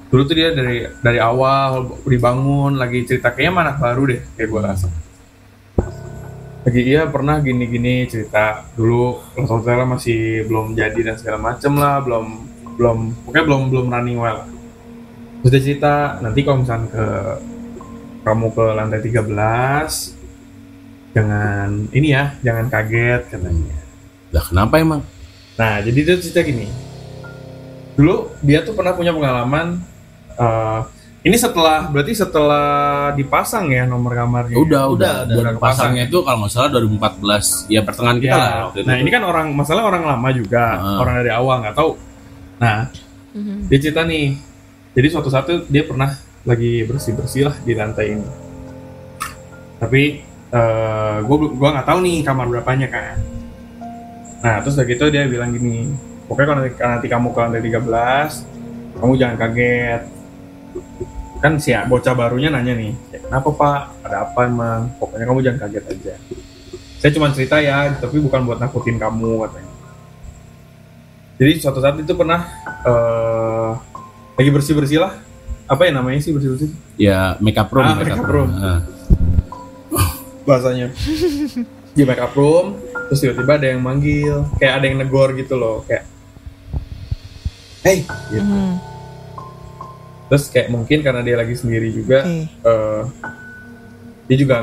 dulu tuh dia dari awal dibangun lagi cerita kayaknya mana baru deh kayak gue rasa lagi iya pernah gini cerita dulu hotelnya masih belum jadi dan segala macem lah pokoknya belum running well. Terus dia cerita nanti kalau misalnya kamu ke lantai 13 jangan kaget katanya. Lah kenapa emang? Nah jadi dia cerita gini, dulu dia tuh pernah punya pengalaman ini setelah dipasang ya nomor kamarnya. Udah pasangnya itu kalau nggak salah 2014 ya pertengahan kita lah waktu itu. Nah ini kan orang lama juga, orang dari awal nggak tahu. Nah dia cerita nih, jadi suatu saat dia pernah lagi bersih lah di lantai ini. Tapi gue nggak tahu nih kamar berapanya kan. Nah terus udah gitu dia bilang gini, pokoknya kalau nanti kamu ke lantai 13 kamu jangan kaget. Kan si bocah barunya nanya nih, kenapa pak? Ada apa emang? Pokoknya kamu jangan kaget aja. Saya cuma cerita ya, tapi bukan buat nakutin kamu katanya. Jadi suatu saat itu pernah lagi bersih lah. Apa ya namanya sih bersih? Ya makeup room. Makeup room. Bahasanya. Di makeup room, terus tiba-tiba ada yang manggil, kayak ada yang negor gitu loh, kayak hey gitu. Terus kayak mungkin karena dia lagi sendiri juga, dia juga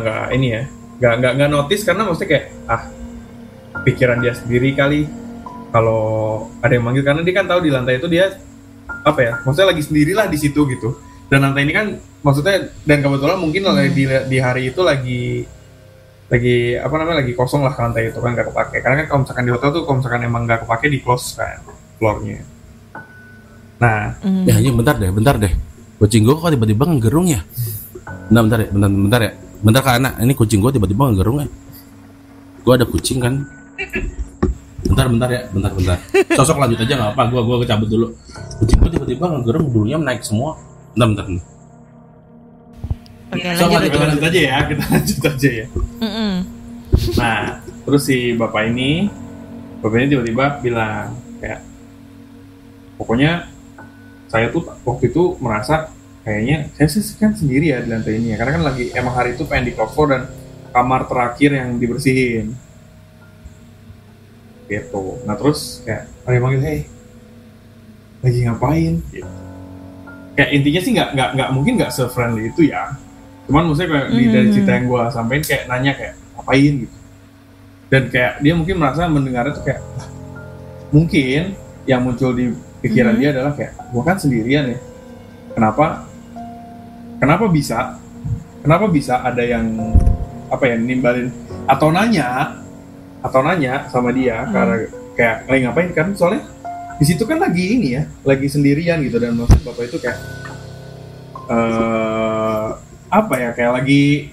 nggak notice karena maksudnya kayak pikiran dia sendiri kali kalau ada yang manggil, karena dia kan tahu di lantai itu dia maksudnya lagi sendirilah di situ gitu. Dan lantai ini kan maksudnya dan kebetulan mungkin di hari itu lagi kosong lah lantai itu kan nggak kepake. Karena kan kalau misalkan di hotel tuh kalau misalkan emang nggak kepake di close kan floornya. Nah, ya bentar deh. Kucing gue kok tiba-tiba ngegerung ya? Bentar ya. Bentar kak anak, ini kucing gue tiba-tiba ngegerung ya. Gue ada kucing kan. Bentar ya. Sosok lanjut aja nggak apa. Gue cabut dulu. Kucing gue tiba-tiba ngegerung, bulunya naik semua. Bentar. Oke, lanjut aja ya. Kita lanjut aja ya. Nah, terus si bapak ini tiba-tiba bilang kayak, pokoknya saya tuh waktu itu merasa kayaknya saya sih kan sendiri ya di lantai ini ya, karena kan lagi emang hari itu pengen di close floor dan kamar terakhir yang dibersihin gitu. Nah terus kayak ada yang manggil, hey lagi ngapain gitu. Kayak intinya sih nggak mungkin nggak se-friendly itu ya, cuman maksudnya kayak dari cerita yang gue sampein kayak nanya kayak ngapain gitu, dan kayak dia mungkin merasa mendengarnya tuh kayak mungkin yang muncul di pikiran dia adalah kayak gua kan sendirian ya, kenapa bisa ada yang nimbalin atau nanya sama dia karena kayak lagi ngapain kan, soalnya di situ kan lagi lagi sendirian gitu. Dan maksud bapak itu kayak kayak lagi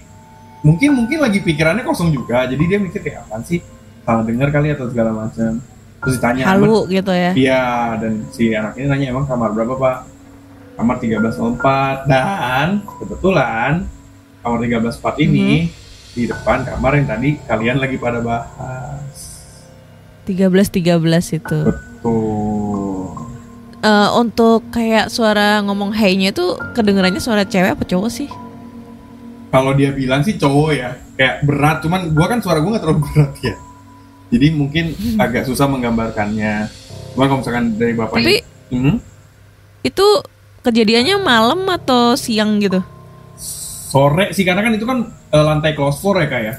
mungkin lagi pikirannya kosong juga, jadi dia mikir kayak apaan sih, salah dengar kali atau segala macam. Terus ditanya halu gitu ya. Iya, dan si anak ini nanya emang kamar berapa pak? Kamar 1304. Dan kebetulan kamar 1304 ini di depan kamar yang tadi kalian lagi pada bahas. 13 itu. Betul. Untuk kayak suara ngomong hey-nya itu kedengerannya suara cewek apa cowok sih? Kalau dia bilang sih cowok ya, kayak berat. Cuman gua kan suara gua nggak terlalu berat ya. Jadi mungkin agak susah menggambarkannya. Cuma kalau misalkan dari bapak tapi itu kejadiannya malam atau siang gitu? Sore sih, karena kan itu kan lantai close floor ya kak ya.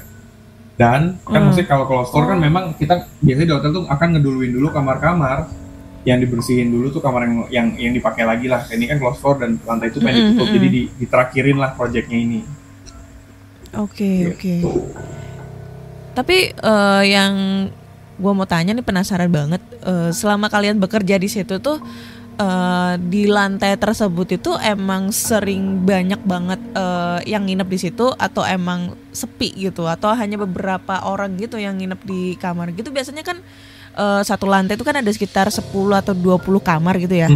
Dan kan maksudnya kalau close floor kan memang kita biasanya di hotel tuh akan ngeduluin dulu kamar-kamar yang dibersihin dulu tuh, kamar yang dipakai lagi lah. Ini kan close floor dan lantai itu pengen ditutup, jadi diterakhirin lah proyeknya ini. Oke. Tapi yang gue mau tanya nih, penasaran banget, selama kalian bekerja di situ tuh di lantai tersebut itu emang sering banyak banget yang nginep di situ atau emang sepi gitu, atau hanya beberapa orang gitu yang nginep di kamar gitu? Biasanya kan satu lantai itu kan ada sekitar 10 atau 20 kamar gitu ya,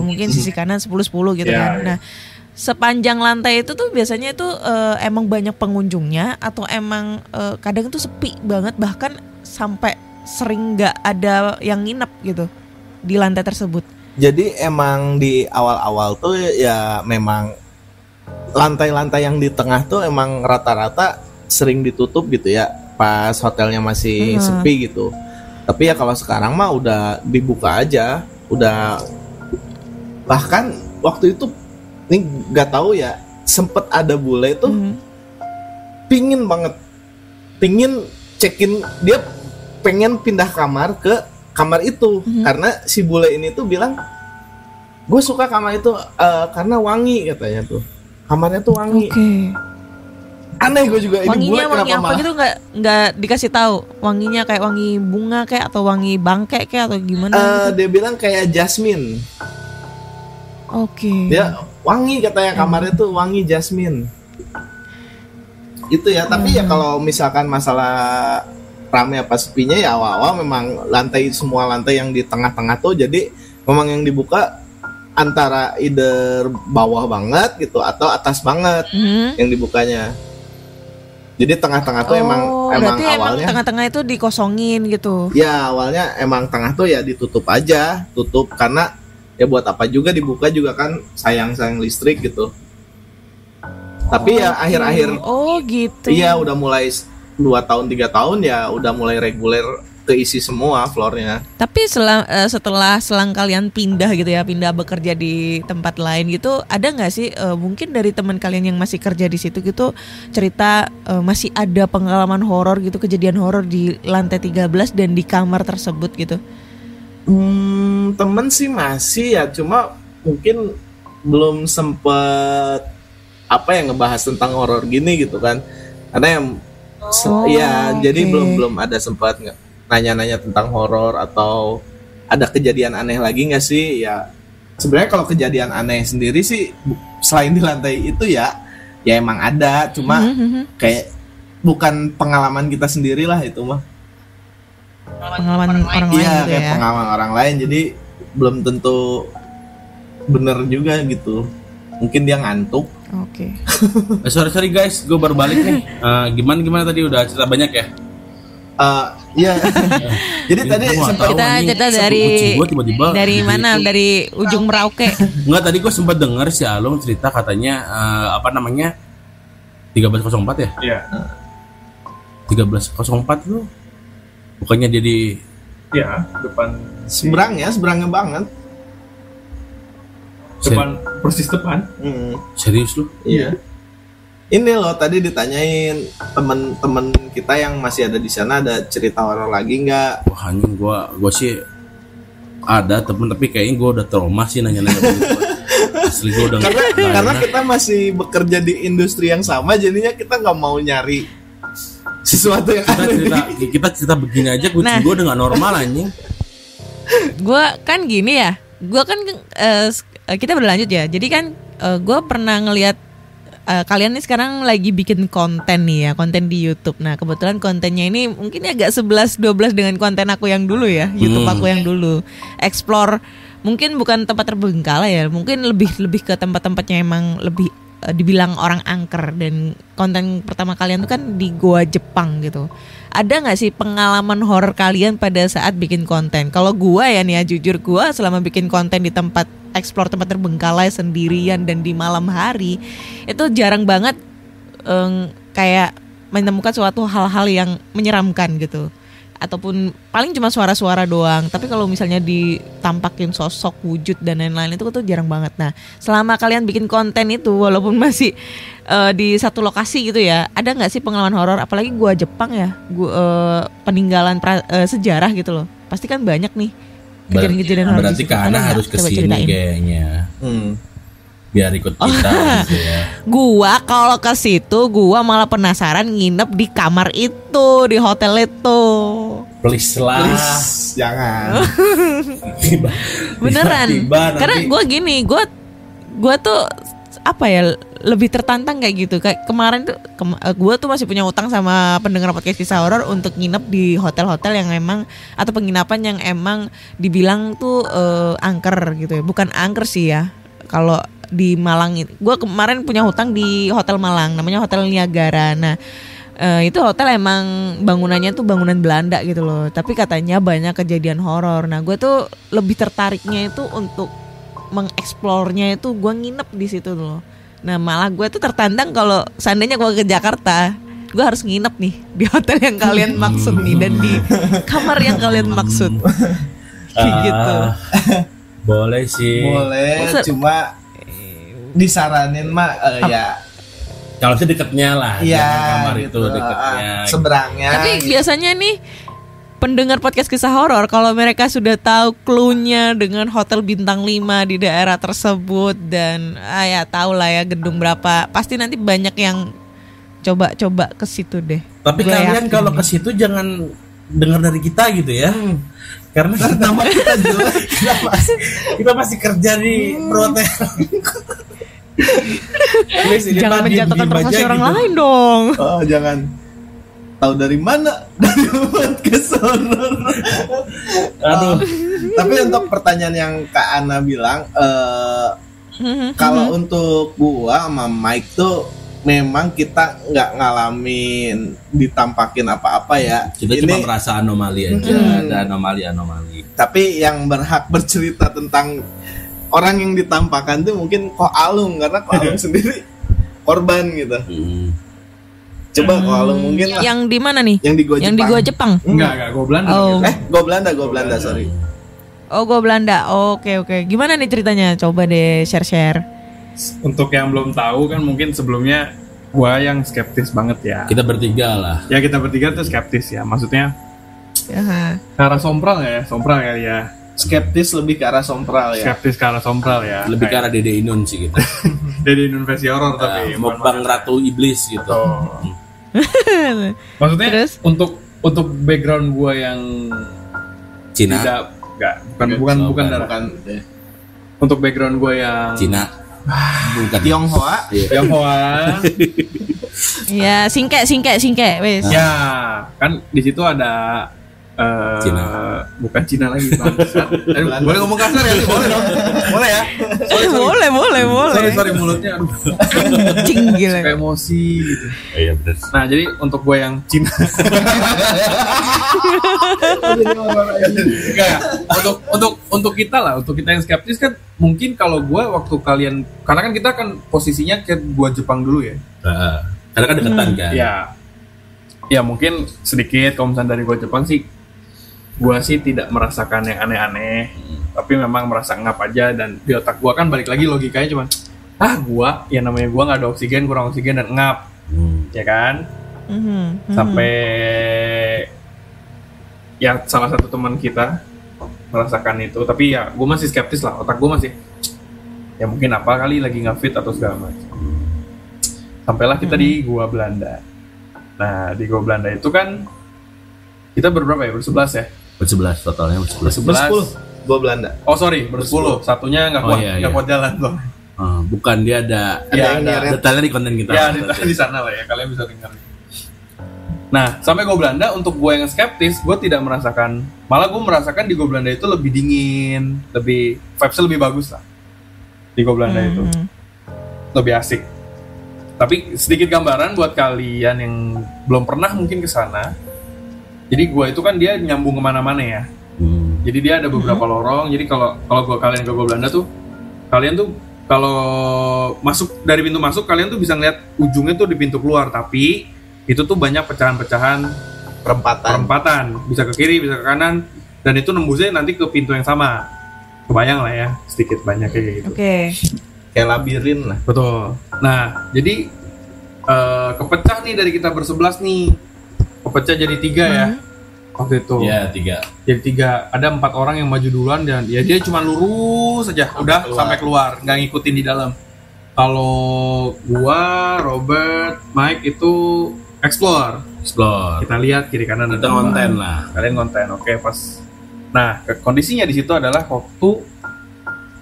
mungkin sisi kanan 10-10 gitu kan. Nah sepanjang lantai itu tuh biasanya itu emang banyak pengunjungnya atau emang kadang itu sepi banget, bahkan sampai sering nggak ada yang nginep gitu di lantai tersebut. Jadi emang di awal-awal tuh ya memang lantai-lantai yang di tengah tuh emang rata-rata sering ditutup gitu ya pas hotelnya masih sepi gitu. Tapi ya kalau sekarang mah udah dibuka aja, udah bahkan waktu itu ini nggak tahu ya sempet ada bule tuh pingin check-in, dia pengen pindah kamar ke kamar itu karena si bule ini tuh bilang gue suka kamar itu karena wangi katanya tuh, kamarnya tuh wangi. Aneh gue juga, ini bule wangi kenapa apa gitu nggak dikasih tahu, wanginya kayak wangi bunga kayak atau wangi bangke kayak atau gimana gitu? Dia bilang kayak jasmine. Dia wangi katanya, kamarnya tuh wangi jasmine itu ya. Tapi ya kalau misalkan masalah rame apa sepinya ya awal-awal memang semua lantai yang di tengah-tengah tuh jadi memang yang dibuka antara either bawah banget gitu atau atas banget yang dibukanya. Jadi tengah-tengah tuh emang awalnya emang tengah-tengah itu dikosongin gitu. Ya awalnya emang tengah tuh ya tutup karena ya buat apa juga dibuka juga kan, sayang listrik gitu. Tapi ya akhir-akhir gitu. Iya udah mulai 2 tahun 3 tahun ya udah mulai reguler keisi semua floornya. Tapi setelah selang kalian pindah gitu ya, pindah bekerja di tempat lain gitu, ada nggak sih mungkin dari teman kalian yang masih kerja di situ gitu cerita masih ada pengalaman horor gitu, kejadian horor di lantai 13 dan di kamar tersebut gitu? Temen sih masih ya, cuma mungkin belum sempet ngebahas tentang horor gini gitu kan, karena yang jadi belum ada sempat nanya-nanya tentang horor atau ada kejadian aneh lagi nggak sih ya. Sebenarnya kalau kejadian aneh sendiri sih selain di lantai itu ya emang ada, cuma kayak bukan pengalaman kita sendiri lah itu mah. Pengalaman orang lain gitu kayak ya. Pengalaman orang lain, jadi belum tentu bener juga gitu. Mungkin dia ngantuk. Sorry guys, gue baru balik nih. Gimana tadi udah cerita banyak ya? Iya. Jadi tadi sempat kita cerita dari mana? Dari ujung Merauke. Enggak, tadi gue sempat dengar si Alung cerita katanya 1304 ya? Iya. 1304 lu bukannya dia di depan seberangnya banget. Persis depan. Serius lu? Iya. Ini loh tadi ditanyain temen-temen kita yang masih ada di sana, ada cerita horor lagi nggak? Wah anjing, gua sih ada temen tapi kayaknya gua udah trauma sih nanya-nanya gitu. Asli gua udah karena kita masih bekerja di industri yang sama, jadinya kita nggak mau nyari sesuatu yang kita cerita begini aja, kucing gua udah nggak normal anjing. Gua kan gini ya, gua kan kita berlanjut ya. Jadi kan gue pernah ngelihat kalian nih sekarang lagi bikin konten nih ya, konten di YouTube. Nah kebetulan kontennya ini mungkin agak 11-12 dengan konten aku yang dulu ya, YouTube aku yang dulu. Explore, mungkin bukan tempat terbengkalai ya, mungkin lebih ke tempat-tempatnya emang lebih dibilang orang angker. Dan konten pertama kalian tuh kan di Goa Jepang gitu. Ada nggak sih pengalaman horor kalian pada saat bikin konten? Kalau gua ya nih ya, jujur gua selama bikin konten di tempat explore tempat terbengkalai sendirian dan di malam hari itu jarang banget kayak menemukan suatu hal-hal yang menyeramkan gitu, ataupun paling cuma suara-suara doang. Tapi kalau misalnya ditampakin sosok, wujud dan lain-lain itu tuh jarang banget. Nah selama kalian bikin konten itu walaupun masih di satu lokasi gitu ya, ada nggak sih pengalaman horor? Apalagi gua Jepang ya, peninggalan sejarah gitu loh, pasti kan banyak nih kejadian-kejadian horor. Berarti Kana harus kesini kayaknya. Biar ikut kita gitu ya. Gua kalau ke situ gua malah penasaran nginep di kamar itu, di hotel itu. Please lah. Please, jangan. Beneran. Karena gua gini, gua tuh apa ya, lebih tertantang kayak gitu. Kayak kemarin tuh gue tuh masih punya utang sama pendengar podcast kisah horor untuk nginep di hotel-hotel yang emang, atau penginapan yang emang dibilang tuh angker gitu ya. Bukan angker sih ya, kalau di Malang ini. Gue kemarin punya hutang di Hotel Malang, namanya Hotel Niagara. Nah itu hotel emang bangunannya tuh bangunan Belanda gitu loh. Tapi katanya banyak kejadian horor. Nah gue tuh lebih tertariknya itu untuk mengeksplornya itu gue nginep di situ loh. Nah malah gue tuh tertantang kalau seandainya gue ke Jakarta, gue harus nginep nih di hotel yang kalian maksud nih dan di kamar yang kalian maksud. Gitu. Boleh sih. Boleh, cuma disaranin mah ya kalau sih deketnya lah, ya jangan kamar gitu, itu deketnya. seberangnya. Tapi biasanya nih pendengar podcast kisah horor kalau mereka sudah tahu clue-nya dengan hotel bintang 5 di daerah tersebut dan ya tahu lah ya gedung berapa, pasti nanti banyak yang coba-coba ke situ deh. Tapi Gua kalian yakin. kalau ke situ jangan dengar dari kita gitu ya. Karena Nama kita jelek. kita masih kerja di perhotelan. Jangan menjatuhkan privasi orang lain dong. Oh, jangan. Tahu dari mana? Dari podcast horor. Aduh. Tapi untuk pertanyaan yang Kak Ana bilang, kalau untuk gua sama Mike tuh memang kita nggak ngalamin ditampakin apa-apa ya. Kita cuma merasa anomali aja, ada anomali. Tapi yang berhak bercerita tentang orang yang ditampakkan tuh mungkin Ko Alung, karena Ko Alung sendiri korban gitu. Coba Ko Alung mungkin lah. Yang di mana nih? Yang di Goa Yang di Goa Jepang. Enggak, gue Belanda. Oh. Go Belanda, sorry. Oh, Goa Belanda. Oke. Gimana nih ceritanya? Coba deh share. Untuk yang belum tahu kan mungkin sebelumnya gue yang skeptis banget ya. Kita bertiga lah. Ya kita bertiga tuh skeptis ya. Maksudnya Aha. ke arah sompral kali ya. Skeptis lebih ke arah sompral ya. Skeptis ke arah sompral ya. Lebih ke arah Dede Inun sih kita. Dari Indonesia horor tapi Mukbang Ratu Iblis gitu. Oh. Maksudnya Terus? untuk background gue yang Cina. tidak bukan darah. Untuk background gue yang Cina. Bukan. Tionghoa. Tionghoa. Ya, singke wes. Ya, kan di situ ada Cina. Bukan Cina lagi, Bang. Boleh ngomong kasar ya? Boleh dong. Boleh ya? Boleh. Sorry mulutnya aduh. Anjing gila. Kayak emosi gitu. Iya benar. Nah, jadi untuk gue yang Cina. Enggak ya. Untuk kita lah, untuk kita yang skeptis kan mungkin kalau gue waktu kalian, karena kan kita kan posisinya kayak gue Jepang dulu ya. Karena kan deketan kan. Ya mungkin sedikit kalau misalnya dari gue Jepang sih, gue sih tidak merasakan yang aneh-aneh, tapi memang merasa ngap aja. Dan di otak gue kan balik lagi logikanya cuman gue yang namanya gue nggak ada oksigen, kurang oksigen dan ngap, ya kan. Sampai ya salah satu teman kita merasakan itu, tapi ya gue masih skeptis lah, otak gue masih ya mungkin apa kali lagi nggak fit atau segala macam. Sampailah kita di Goa Belanda. Nah di Goa Belanda itu kan kita berberapa ya? Bersebelas ya? Bersebelas totalnya bersebelas. 10 Goa Belanda. Oh sorry, bersepuluh. Satunya nggak kuat, nggak kuat jalan tuh. Bukan, dia ada detailnya di konten kita. Ya di sana lah ya, kalian bisa dengar. Nah sampai Goa Belanda, untuk gue yang skeptis, gue tidak merasakan, malah gue merasakan di Goa Belanda itu lebih dingin, lebih vibes-nya lebih bagus lah di Goa Belanda itu, lebih asik. Tapi sedikit gambaran buat kalian yang belum pernah mungkin ke sana. Jadi gua itu kan dia nyambung kemana-mana ya. Jadi dia ada beberapa lorong. Jadi kalau kalian ke Goa Belanda tuh, kalian tuh kalau masuk dari pintu masuk, kalian tuh bisa ngeliat ujungnya tuh di pintu keluar. Tapi itu tuh banyak pecahan-pecahan perempatan. Bisa ke kiri, bisa ke kanan. Dan itu nembusnya nanti ke pintu yang sama. Kebayang lah ya, sedikit banyak kayak gitu. Oke. Kayak labirin lah. Betul. Nah, jadi kepecah nih dari kita bersebelas nih. Kepecah jadi 3 ya. Waktu itu. Iya 3. Jadi 3. Ada 4 orang yang maju duluan dan ya dia cuma lurus saja. Udah sampai keluar, nggak ngikutin di dalam. Kalau gua, Robert, Mike itu explore. Kita lihat kiri kanan. Kita konten lah. Kalian konten, oke pas. Nah, kondisinya di situ adalah waktu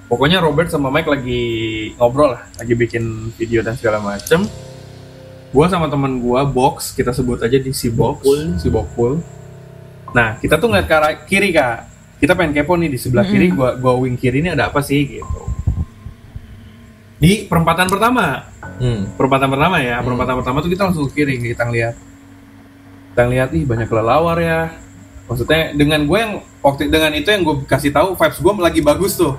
pokoknya Robert sama Mike lagi ngobrol lah, lagi bikin video dan segala macem. Gua sama temen gua Box, kita sebut aja di si Bokpul. Nah, kita tuh ngeliat ke arah kiri Kak. Kita pengen kepo nih di sebelah kiri, gua wing kiri ini ada apa sih gitu. Di perempatan pertama. Perempatan pertama ya. Perempatan pertama tuh kita langsung ke kiri, kita ngeliat ih banyak kelelawar ya. Maksudnya dengan itu yang gue kasih tahu vibes gue lagi bagus tuh.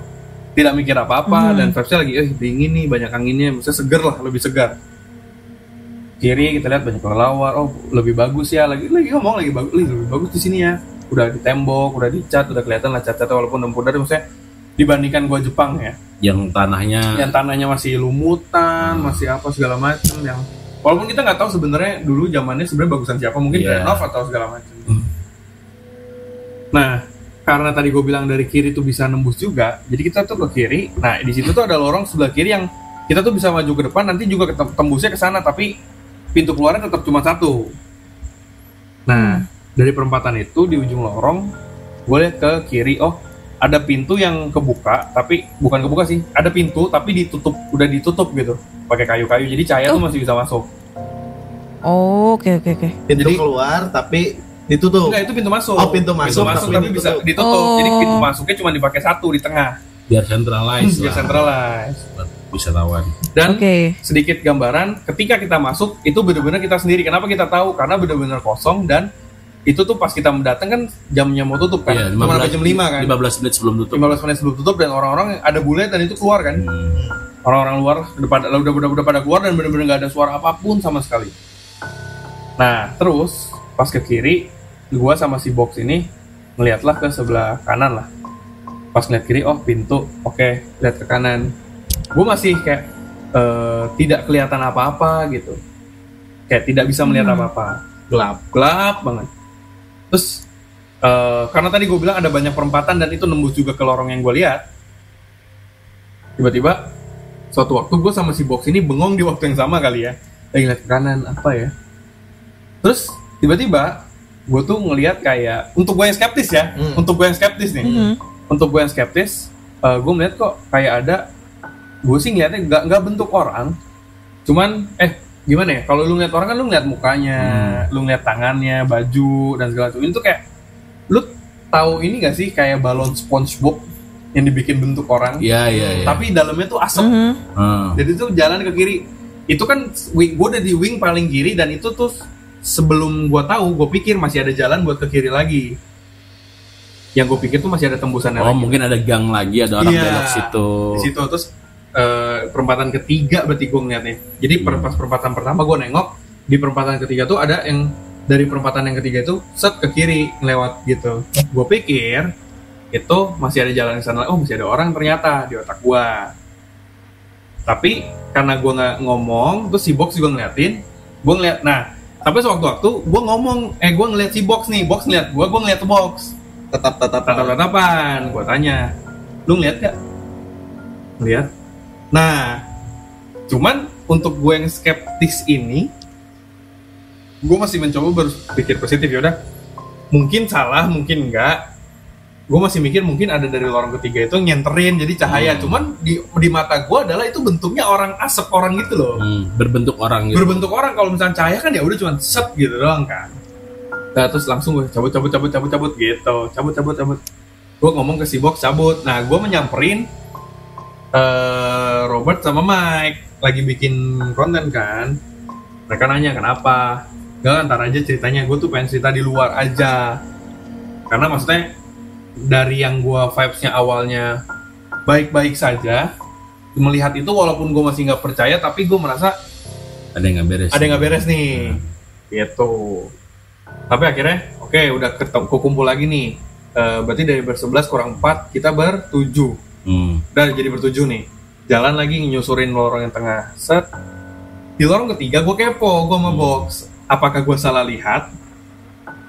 Tidak mikir apa-apa dan vibesnya lagi dingin nih, banyak anginnya, maksudnya seger lah, lebih segar. Kiri kita lihat banyak kelelawar, lebih bagus ya, lagi ngomong lebih bagus di sini ya. Udah di tembok, udah dicat, udah kelihatan lah cat-catnya walaupun udah pudar, maksudnya dibandingkan gua Jepang ya. Yang tanahnya masih lumutan, masih apa segala macam yang walaupun kita nggak tahu sebenarnya dulu zamannya sebenarnya bagusan siapa, mungkin renov atau segala macam. Nah, karena tadi gue bilang dari kiri tuh bisa nembus juga, jadi kita tuh ke kiri. Nah, di situ tuh ada lorong sebelah kiri yang kita tuh bisa maju ke depan, nanti juga tembusnya ke sana, tapi pintu keluarnya tetap cuma satu. Nah, dari perempatan itu di ujung lorong, gue lihat ke kiri, ada pintu yang kebuka, tapi bukan kebuka sih, ada pintu tapi udah ditutup gitu, pakai kayu-kayu, jadi cahaya tuh masih bisa masuk. Oke. Pintu keluar tapi ditutup. Enggak, itu pintu masuk. Pintu masuk tapi bisa ditutup. Jadi pintu masuknya cuma dipakai satu di tengah. Biar centralized. Bisa tawan. Dan sedikit gambaran, ketika kita masuk itu benar-benar kita sendiri. Kenapa kita tahu? Karena benar-benar kosong dan itu tuh pas kita datang kan jamnya mau tutup kan. Iya, cuma sampai jam 5 kan. 15 menit sebelum tutup. 15 menit sebelum tutup dan orang-orang ada bule dan itu keluar kan. Orang-orang luar udah pada keluar dan benar-benar enggak ada suara apapun sama sekali. Nah, terus pas ke kiri gua sama si box ini ngeliatlah ke sebelah kanan lah. Pas ngeliat kiri, pintu, lihat ke kanan. Gua masih kayak tidak kelihatan apa-apa gitu. Kayak tidak bisa melihat apa-apa. Gelap banget. Terus karena tadi gue bilang ada banyak perempatan dan itu nembus juga ke lorong yang gue lihat. Tiba-tiba suatu waktu gue sama si box ini bengong di waktu yang sama kali ya. Lagi ngeliat ke kanan, apa ya. Terus tiba-tiba gue tuh ngelihat kayak, untuk gue yang skeptis ya, untuk gue yang skeptis nih, gue melihat kok kayak ada, gue sih ngeliatnya nggak bentuk orang, cuman gimana ya, kalau lu ngeliat orang kan lu ngeliat mukanya, lu ngeliat tangannya, baju dan segala macam, itu kayak, lu tahu ini gak sih kayak balon SpongeBob yang dibikin bentuk orang, tapi dalamnya tuh asap, jadi tuh jalan ke kiri, itu kan gue udah di wing paling kiri dan itu tuh sebelum gue tahu, gue pikir masih ada jalan buat ke kiri lagi. Yang gue pikir tuh masih ada tembusannya lagi. Mungkin ada gang lagi, ada orang belok situ. Di situ terus perempatan ketiga berarti gue ngeliatnya. Jadi pas perempatan pertama gue nengok, di perempatan ketiga tuh ada yang dari perempatan yang ketiga itu set ke kiri ngelewat gitu. Gue pikir itu masih ada jalan di sana. Masih ada orang ternyata di otak gue. Tapi karena gue nggak ngomong, terus si box juga ngeliatin, gue ngeliat. Nah, sampai sewaktu-waktu gue ngomong, gue ngeliat si box nih, box ngeliat gue ngeliat box, tatap-tatapan, gue tanya, lu ngeliat gak? Ngeliat. Nah, cuman untuk gue yang skeptis ini, gue masih mencoba berpikir positif, yaudah, mungkin salah, mungkin enggak. Gue masih mikir mungkin ada dari lorong ketiga itu nyenterin jadi cahaya, cuman di mata gue adalah itu bentuknya orang, asap orang gitu loh, berbentuk orang gitu. Berbentuk orang. Kalau misalnya cahaya kan ya udah cuma set gitu doang kan. Nah, terus langsung gue cabut gitu, cabut. Gue ngomong ke si box cabut. Nah, gue menyamperin Robert sama Mike lagi bikin konten kan. Mereka nanya kenapa? Gak, ntar aja ceritanya, gue tuh pengen cerita di luar aja. Karena maksudnya dari yang gue vibes-nya awalnya baik-baik saja, melihat itu walaupun gue masih nggak percaya, tapi gue merasa ada yang nggak beres nih, gitu. Tapi akhirnya udah kumpul lagi nih, berarti dari ber-11 kurang 4 kita ber-7, udah jadi ber-7 nih, jalan lagi nyusurin lorong yang tengah. Set di lorong ketiga gue kepo, gue sama box, apakah gue salah lihat?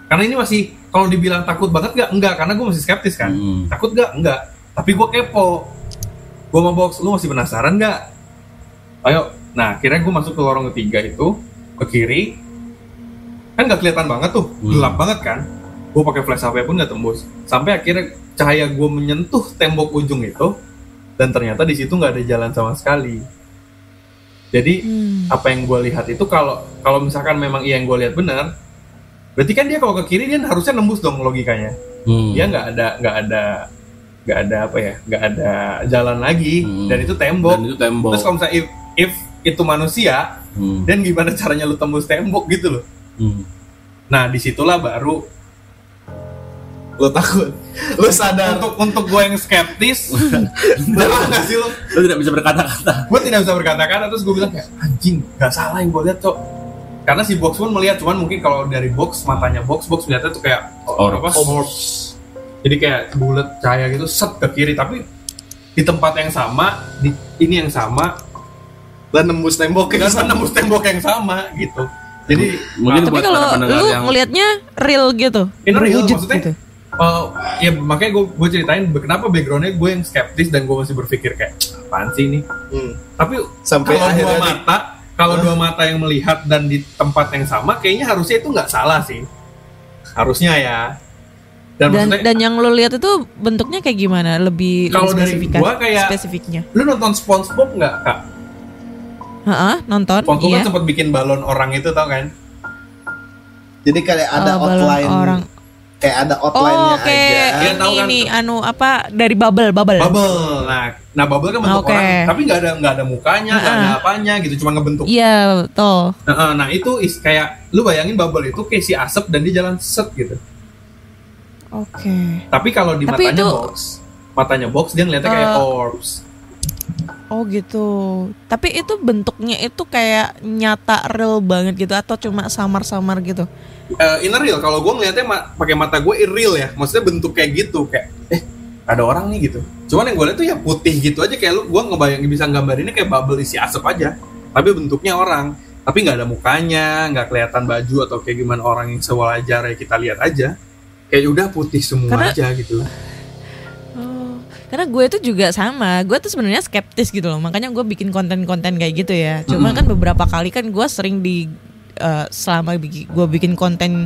Karena ini masih, kalau dibilang takut banget enggak, karena gue masih skeptis kan. Takut enggak, tapi gue kepo. Gue sama box, lu masih penasaran enggak? Ayo. Nah, akhirnya gue masuk ke lorong ketiga itu, ke kiri. Kan enggak kelihatan banget tuh, gelap banget kan. Gue pakai flash HP pun enggak tembus. Sampai akhirnya cahaya gue menyentuh tembok ujung itu, dan ternyata di situ enggak ada jalan sama sekali. Jadi apa yang gue lihat itu, kalau misalkan memang yang gue lihat benar, berarti kan dia kalau ke kiri dia harusnya nembus dong logikanya. Dia nggak ada nggak ada apa ya, nggak ada jalan lagi, dan itu tembok. Terus kalau misalnya if itu manusia, dan gimana caranya lu tembus tembok gitu loh. Nah disitulah baru lo takut, lo sadar untuk gue yang skeptis, nggak sih lo tidak bisa berkata-kata. Gue tidak bisa berkata-kata, terus gue bilang kayak anjing, nggak salah yang gue lihat cok. Karena si box pun melihat, cuman mungkin kalau dari matanya box melihatnya tuh kayak orbs. Jadi kayak bulat cahaya gitu, set ke kiri, tapi di tempat yang sama, di ini yang sama, dan nembus tembok yang sama gitu. Jadi mungkin tapi kalau lu ngelihatnya real gitu, real maksudnya. Gitu. Ya makanya gue ceritain kenapa backgroundnya gue yang skeptis dan gue masih berpikir kayak apaan sih ini. Tapi sampai kalau dua mata yang melihat dan di tempat yang sama, kayaknya harusnya itu nggak salah sih, harusnya ya. Dan yang lo lihat itu bentuknya kayak gimana? Lebih kalau dari gue kayak spesifiknya. Lu nonton SpongeBob nggak kak? Nonton. SpongeBob kan sempat bikin balon orang itu, tau kan? Jadi kayak ada outline orang. Kayak ada outline-nya aja. Ya, tahu kan? Ini dari bubble. Nah bubble kan bentuk orang, tapi nggak ada mukanya, nggak ada apanya gitu, cuma ngebentuk. Iya betul. Nah itu kayak lu bayangin bubble itu kayak si asap dan dia jalan set gitu. Tapi kalau di matanya box dia ngeliatnya kayak orbs. Oh gitu. Tapi itu bentuknya itu kayak nyata real banget gitu atau cuma samar-samar gitu? In real, kalau gue ngeliatnya pakai mata gue real ya, maksudnya bentuk kayak gitu, kayak ada orang nih gitu. Cuman yang gue lihat tuh ya putih gitu aja, kayak gue bisa nggambarinnya kayak bubble isi asap aja, tapi bentuknya orang, tapi nggak ada mukanya, nggak kelihatan baju atau kayak gimana orang yang sewajar ya kita lihat aja, kayak udah putih semua aja gitu. Karena gue tuh juga sama, gue tuh sebenarnya skeptis gitu loh, makanya gue bikin konten-konten kayak gitu ya. Cuma kan beberapa kali kan gue sering selama gue bikin konten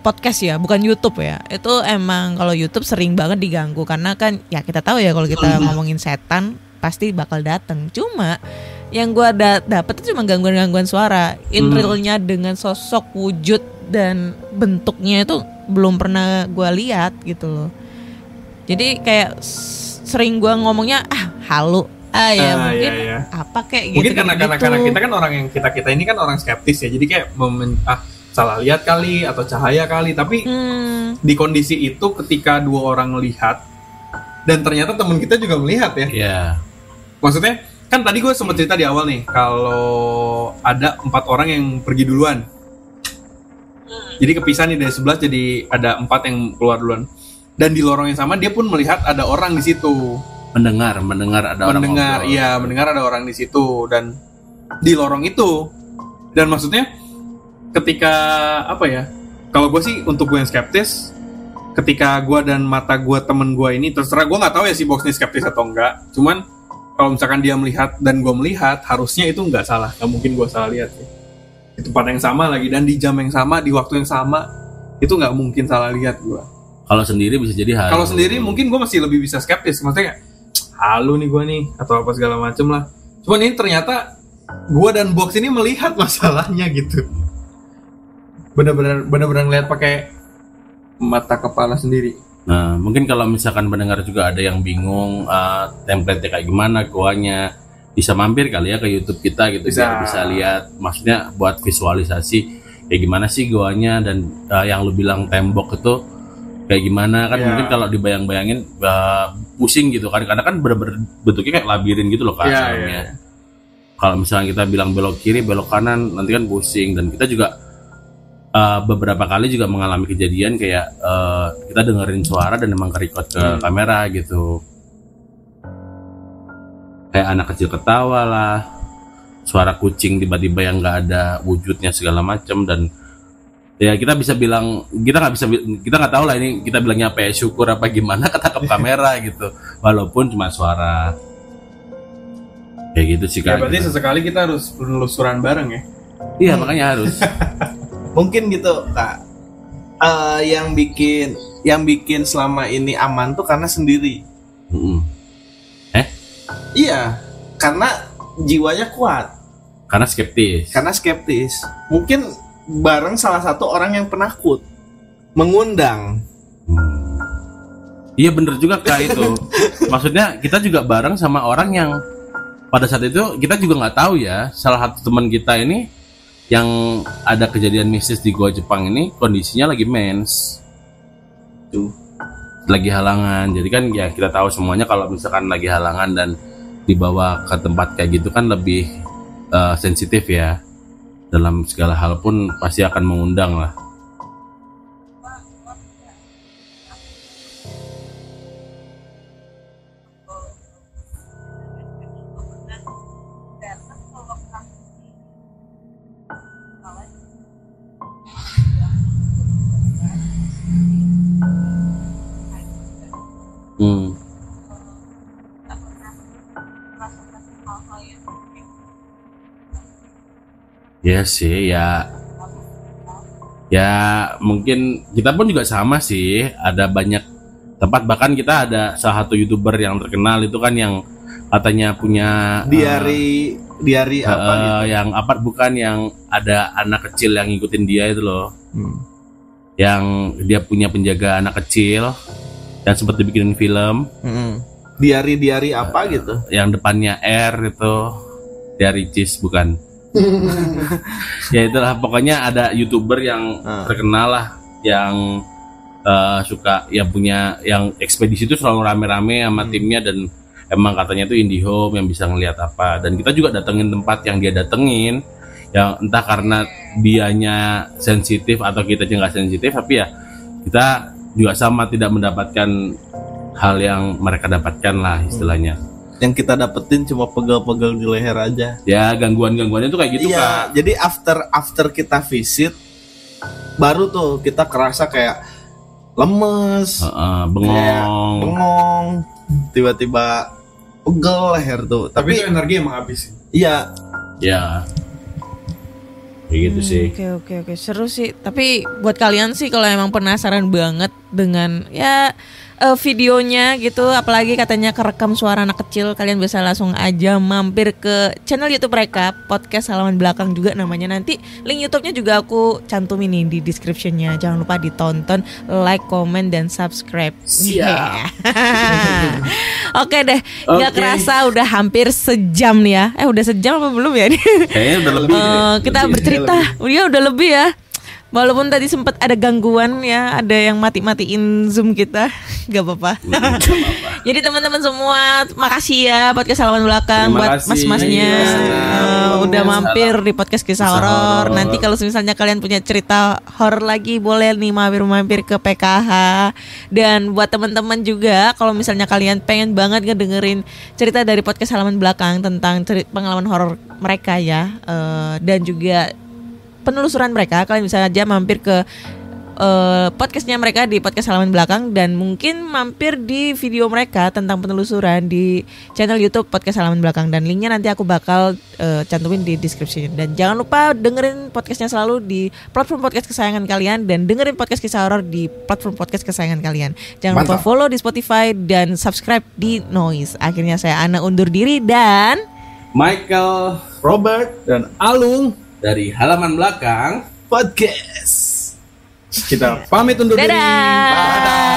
podcast ya, bukan YouTube ya. Itu emang kalau YouTube sering banget diganggu karena kan ya kita tahu ya kalau kita ngomongin setan pasti bakal datang. Cuma yang gue dapet itu cuma gangguan-gangguan suara. In realnya dengan sosok, wujud dan bentuknya itu belum pernah gue lihat gitu loh. Jadi kayak sering gue ngomongnya halu. Mungkin apa kayak gitu. Mungkin karena kita kan orang yang kita ini kan orang skeptis ya. Jadi kayak salah lihat kali atau cahaya kali. Tapi di kondisi itu ketika dua orang melihat dan ternyata teman kita juga melihat ya. Iya. Maksudnya kan tadi gue sempat cerita di awal nih kalau ada 4 orang yang pergi duluan. Jadi kepisah nih dari 11 jadi ada 4 yang keluar duluan. Dan di lorong yang sama dia pun melihat ada orang di situ. Mendengar ada orang ngobrol. Iya, mendengar ada orang di situ dan di lorong itu. Dan maksudnya ketika apa ya? Kalau gue sih untuk gue yang skeptis, ketika gue dan mata gue temen gue ini terserah, gue nggak tahu ya si box ini skeptis atau enggak. Cuman kalau misalkan dia melihat dan gue melihat, harusnya itu nggak salah. Nggak mungkin gue salah lihat sih. Di tempat yang sama lagi dan di jam yang sama, di waktu yang sama, itu nggak mungkin salah lihat gue. Kalau sendiri bisa jadi halu. Kalau sendiri mungkin gue masih lebih bisa skeptis, maksudnya halu nih gue nih atau apa segala macem lah. Cuman ini ternyata gue dan box ini melihat masalahnya gitu. Benar-benar ngeliat pakai mata kepala sendiri. Nah mungkin kalau misalkan pendengar juga ada yang bingung template-nya kayak gimana, goanya bisa mampir kali ya ke YouTube kita gitu, biar bisa lihat, maksudnya buat visualisasi kayak gimana sih goanya dan yang lu bilang tembok itu kayak gimana kan. Mungkin kalau dibayang-bayangin pusing gitu kan, karena kan bener-bener bentuknya kayak labirin gitu loh sebenarnya. Kalau misalnya kita bilang belok kiri belok kanan nanti kan pusing. Dan kita juga beberapa kali juga mengalami kejadian kayak kita dengerin suara dan emang ke-record ke kamera gitu, kayak anak kecil ketawa lah, suara kucing tiba-tiba yang nggak ada wujudnya segala macam. Dan ya kita bisa bilang kita nggak tahu lah ini kita bilangnya apa ya, syukur apa gimana ketangkap kamera gitu walaupun cuma suara kayak gitu sih ya. Berarti sesekali kita harus penelusuran bareng ya. Iya makanya harus. Mungkin gitu kak, yang bikin selama ini aman tuh karena sendiri. Iya, karena jiwanya kuat. Karena skeptis. Mungkin bareng salah satu orang yang penakut, mengundang. Iya bener juga Kak itu. Maksudnya kita juga bareng sama orang yang pada saat itu kita juga nggak tahu ya. Salah satu teman kita ini yang ada kejadian mistis di Goa Jepang ini kondisinya lagi mens. Tuh. Lagi halangan. Jadi kan ya kita tahu semuanya kalau misalkan lagi halangan dan dibawa ke tempat kayak gitu kan lebih sensitif ya. Dalam segala hal pun pasti akan mengundang lah. Ya sih ya mungkin kita pun juga sama sih, ada banyak tempat, bahkan kita ada salah satu YouTuber yang terkenal itu kan yang katanya punya diari apa gitu. Yang apa bukan yang ada anak kecil yang ngikutin dia itu loh. Yang dia punya penjaga anak kecil dan sempat dibikinin film. Diari apa gitu. Yang depannya R itu diari cheese bukan. Ya itulah pokoknya ada YouTuber yang terkenal lah yang suka yang punya yang ekspedisi itu selalu rame-rame sama timnya dan emang katanya itu IndiHome yang bisa ngelihat apa, dan kita juga datengin tempat yang dia datengin yang entah karena dianya sensitif atau kita nggak sensitif, tapi ya kita juga sama tidak mendapatkan hal yang mereka dapatkan lah istilahnya. Yang kita dapetin cuma pegel-pegel di leher aja. Ya gangguan-gangguannya tuh kayak gitu Kak. Jadi after kita visit baru tuh kita kerasa kayak lemes, bengong, tiba-tiba pegel leher tuh. Tapi itu energi emang habis. Iya. Ya. Kayak gitu sih. Oke, seru sih. Tapi buat kalian sih kalau emang penasaran banget dengan ya videonya gitu, apalagi katanya kerekam suara anak kecil, kalian bisa langsung aja mampir ke channel YouTube mereka, podcast halaman belakang juga namanya. Nanti link YouTube-nya juga aku cantumin nih di description-nya. Jangan lupa ditonton, like, comment, dan subscribe. Siap. Oke deh, nggak kerasa udah hampir sejam nih ya. Udah sejam apa belum ya? Kayaknya udah lebih. Kita bercerita, udah lebih ya. Walaupun tadi sempat ada gangguan ya, ada yang mati-matiin Zoom kita, gak apa-apa. Jadi teman-teman semua, makasih ya podcast halaman belakang buat mas-masnya udah mampir di podcast kisah horor. Nanti kalau misalnya kalian punya cerita horor lagi, boleh nih mampir ke PKH. Dan buat teman-teman juga, kalau misalnya kalian pengen banget ngedengerin cerita dari podcast halaman belakang tentang pengalaman horor mereka ya, dan juga penelusuran mereka, kalian bisa aja mampir ke podcastnya mereka di podcast halaman belakang, dan mungkin mampir di video mereka tentang penelusuran di channel YouTube podcast halaman belakang, dan linknya nanti aku bakal cantumin di description. Dan jangan lupa dengerin podcastnya selalu di platform podcast kesayangan kalian, dan dengerin podcast kisah horor di platform podcast kesayangan kalian. Jangan lupa follow di Spotify dan subscribe di Noise. Akhirnya saya Ana undur diri, dan Michael, Robert, dan Alung dari halaman belakang podcast. Kita pamit undur diri. dadah.